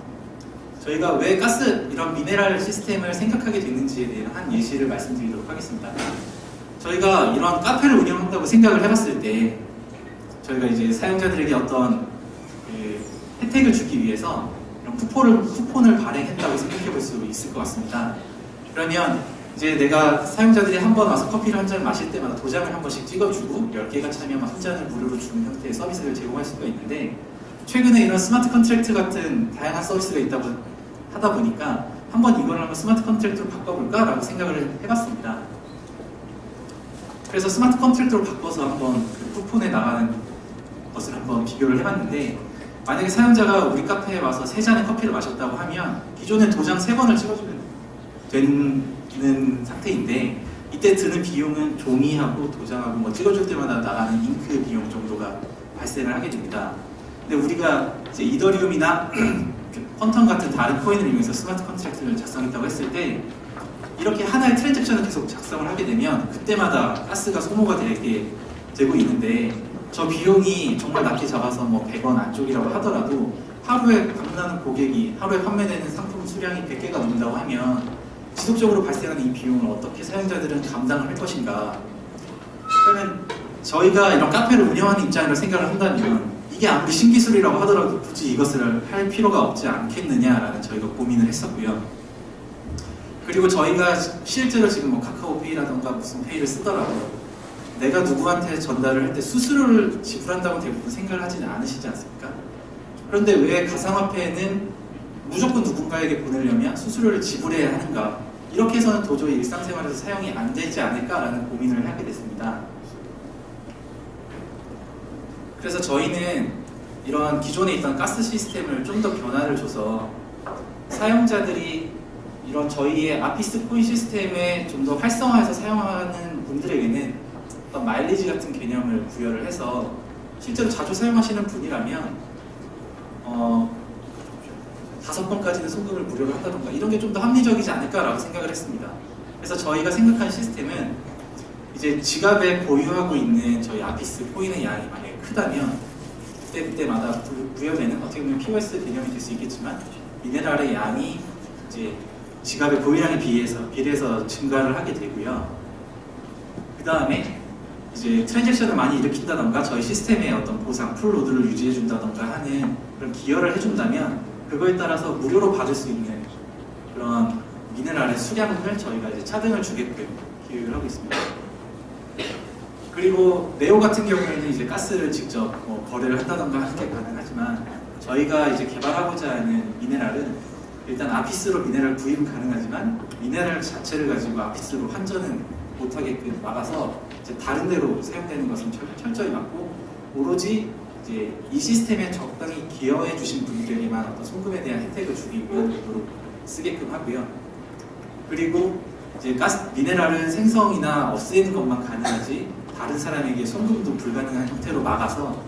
[SPEAKER 11] 저희가 왜 가스 이런 미네랄 시스템을 생각하게 됐는지에 대한 한 예시를 말씀드리도록 하겠습니다. 저희가 이런 카페를 운영한다고 생각을 해봤을 때 저희가 이제 사용자들에게 어떤 혜택을 주기 위해서 이런 쿠폰을 발행했다고 생각해 볼 수 있을 것 같습니다. 그러면 이제 내가 사용자들이 한 번 와서 커피를 한 잔 마실 때마다 도장을 한 번씩 찍어주고 10개가 차면 한 잔을 무료로 주는 형태의 서비스를 제공할 수가 있는데 최근에 이런 스마트 컨트랙트 같은 다양한 서비스가 있다고 하다 보니까 한번 이걸 한번 스마트 컨트랙트로 바꿔볼까? 라고 생각을 해봤습니다. 그래서 스마트 컨트랙트로 바꿔서 한번 그 쿠폰에 나가는 것을 한번 비교를 해봤는데 만약에 사용자가 우리 카페에 와서 3잔의 커피를 마셨다고 하면 기존에 도장 3번을 찍어주면 되는 상태인데 이때 드는 비용은 종이하고 도장하고 뭐 찍어줄 때마다 나가는 잉크 비용 정도가 발생을 하게 됩니다. 근데 우리가 이제 이더리움이나 퀀텀 같은 다른 코인을 이용해서 스마트 컨트랙트를 작성했다고 했을 때 이렇게 하나의 트랜잭션을 계속 작성을 하게 되면 그때마다 가스가 소모가 되고 있는데 저 비용이 정말 낮게 잡아서 뭐 100원 안쪽이라고 하더라도 하루에 방문하는 고객이 하루에 판매되는 상품 수량이 100개가 넘는다고 하면 지속적으로 발생하는 이 비용을 어떻게 사용자들은 감당을 할 것인가. 그러면 저희가 이런 카페를 운영하는 입장으로 생각을 한다면 이게 아무리 신기술이라고 하더라도 굳이 이것을 할 필요가 없지 않겠느냐라는 저희가 고민을 했었고요. 그리고 저희가 실제로 지금 뭐 카카오페이라던가 무슨 페이를 쓰더라도 내가 누구한테 전달을 할 때 수수료를 지불한다고 대부분 생각을 하지는 않으시지 않습니까? 그런데 왜 가상화폐는 무조건 누군가에게 보내려면 수수료를 지불해야 하는가? 이렇게 해서는 도저히 일상생활에서 사용이 안 되지 않을까라는 고민을 하게 됐습니다. 그래서 저희는 이런 기존에 있던 가스 시스템을 좀 더 변화를 줘서 사용자들이 이런 저희의 아피스 코인 시스템에 좀 더 활성화해서 사용하는 분들에게는 어떤 마일리지 같은 개념을 부여를 해서 실제로 자주 사용하시는 분이라면 5번까지는 송금을 무료로 한다던가 이런 게 좀 더 합리적이지 않을까라고 생각을 했습니다. 그래서 저희가 생각한 시스템은 이제 지갑에 보유하고 있는 저희 아피스 코인의 양이 만약에 크다면 그때마다 부여되는 어떻게 보면 POS 개념이 될 수 있겠지만 미네랄의 양이 이제 지갑의 보유량에 비례해서 증가를 하게 되고요. 그 다음에 이제 트랜잭션을 많이 일으킨다던가 저희 시스템의 어떤 보상, 풀로드를 유지해준다던가 하는 그런 기여를 해준다면 그거에 따라서 무료로 받을 수 있는 그런 미네랄의 수량을 저희가 이제 차등을 주게끔 기여를 하고 있습니다. 그리고 네오 같은 경우에는 이제 가스를 직접 거래를 한다던가 하는 게 가능하지만 저희가 이제 개발하고자 하는 미네랄은 일단 아피스로 미네랄 구입은 가능하지만 미네랄 자체를 가지고 아피스로 환전은 못하게끔 막아서 이제 다른 데로 사용되는 것은 철저히 막고 오로지 이제 이 시스템에 적당히 기여해 주신 분들에게만 어떤 송금에 대한 혜택을 주기 위한 용도로 쓰게끔 하고요. 그리고 이제 미네랄은 생성이나 없애는 것만 가능하지 다른 사람에게 송금도 불가능한 형태로 막아서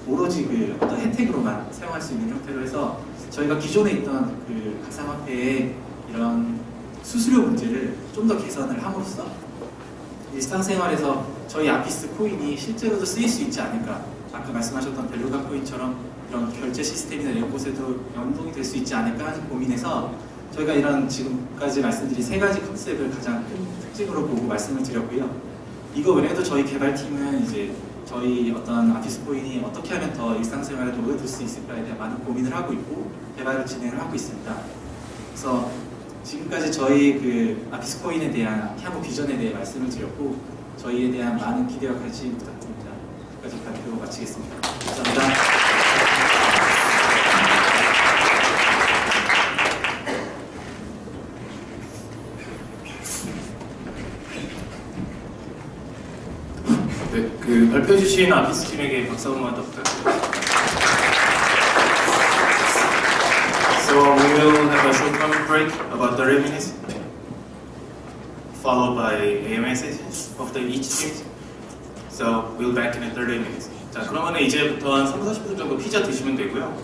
[SPEAKER 11] 오로지 그 어떤 혜택으로만 사용할 수 있는 형태로 해서 저희가 기존에 있던 그 가상화폐의 이런 수수료 문제를 좀 더 개선을 함으로써 일상생활에서 저희 아피스 코인이 실제로도 쓰일 수 있지 않을까. 아까 말씀하셨던 벨루가 코인처럼 이런 결제 시스템이나 이런 곳에도 연동이 될 수 있지 않을까 하는 고민에서 저희가 이런 지금까지 말씀드린 3가지 컨셉을 가장 큰 특징으로 보고 말씀을 드렸고요. 이거 외에도 저희 개발팀은 이제 저희 어떤 아피스 코인이 어떻게 하면 더 일상생활에 녹여들 수 있을까에 대한 많은 고민을 하고 있고 개발을 진행을 하고 있습니다. 그래서 지금까지 저희 그 아피스 코인에 대한 향후 비전에 대해 말씀을 드렸고 저희에 대한 많은 기대와 관심 부탁드립니다. 여기까지 발표 마치겠습니다. 감사합니다.
[SPEAKER 4] 네, 그 발표해 주신 아피스 팀에게 박수 한 번만 더 부탁드립니다. So we will have a short comment break, about 30 minutes, followed by AMA sessions of each team. So we'll be back in 30 minutes. 자, 그러면 이제부터 한 30, 40분 정도 피자 드시면 되고요.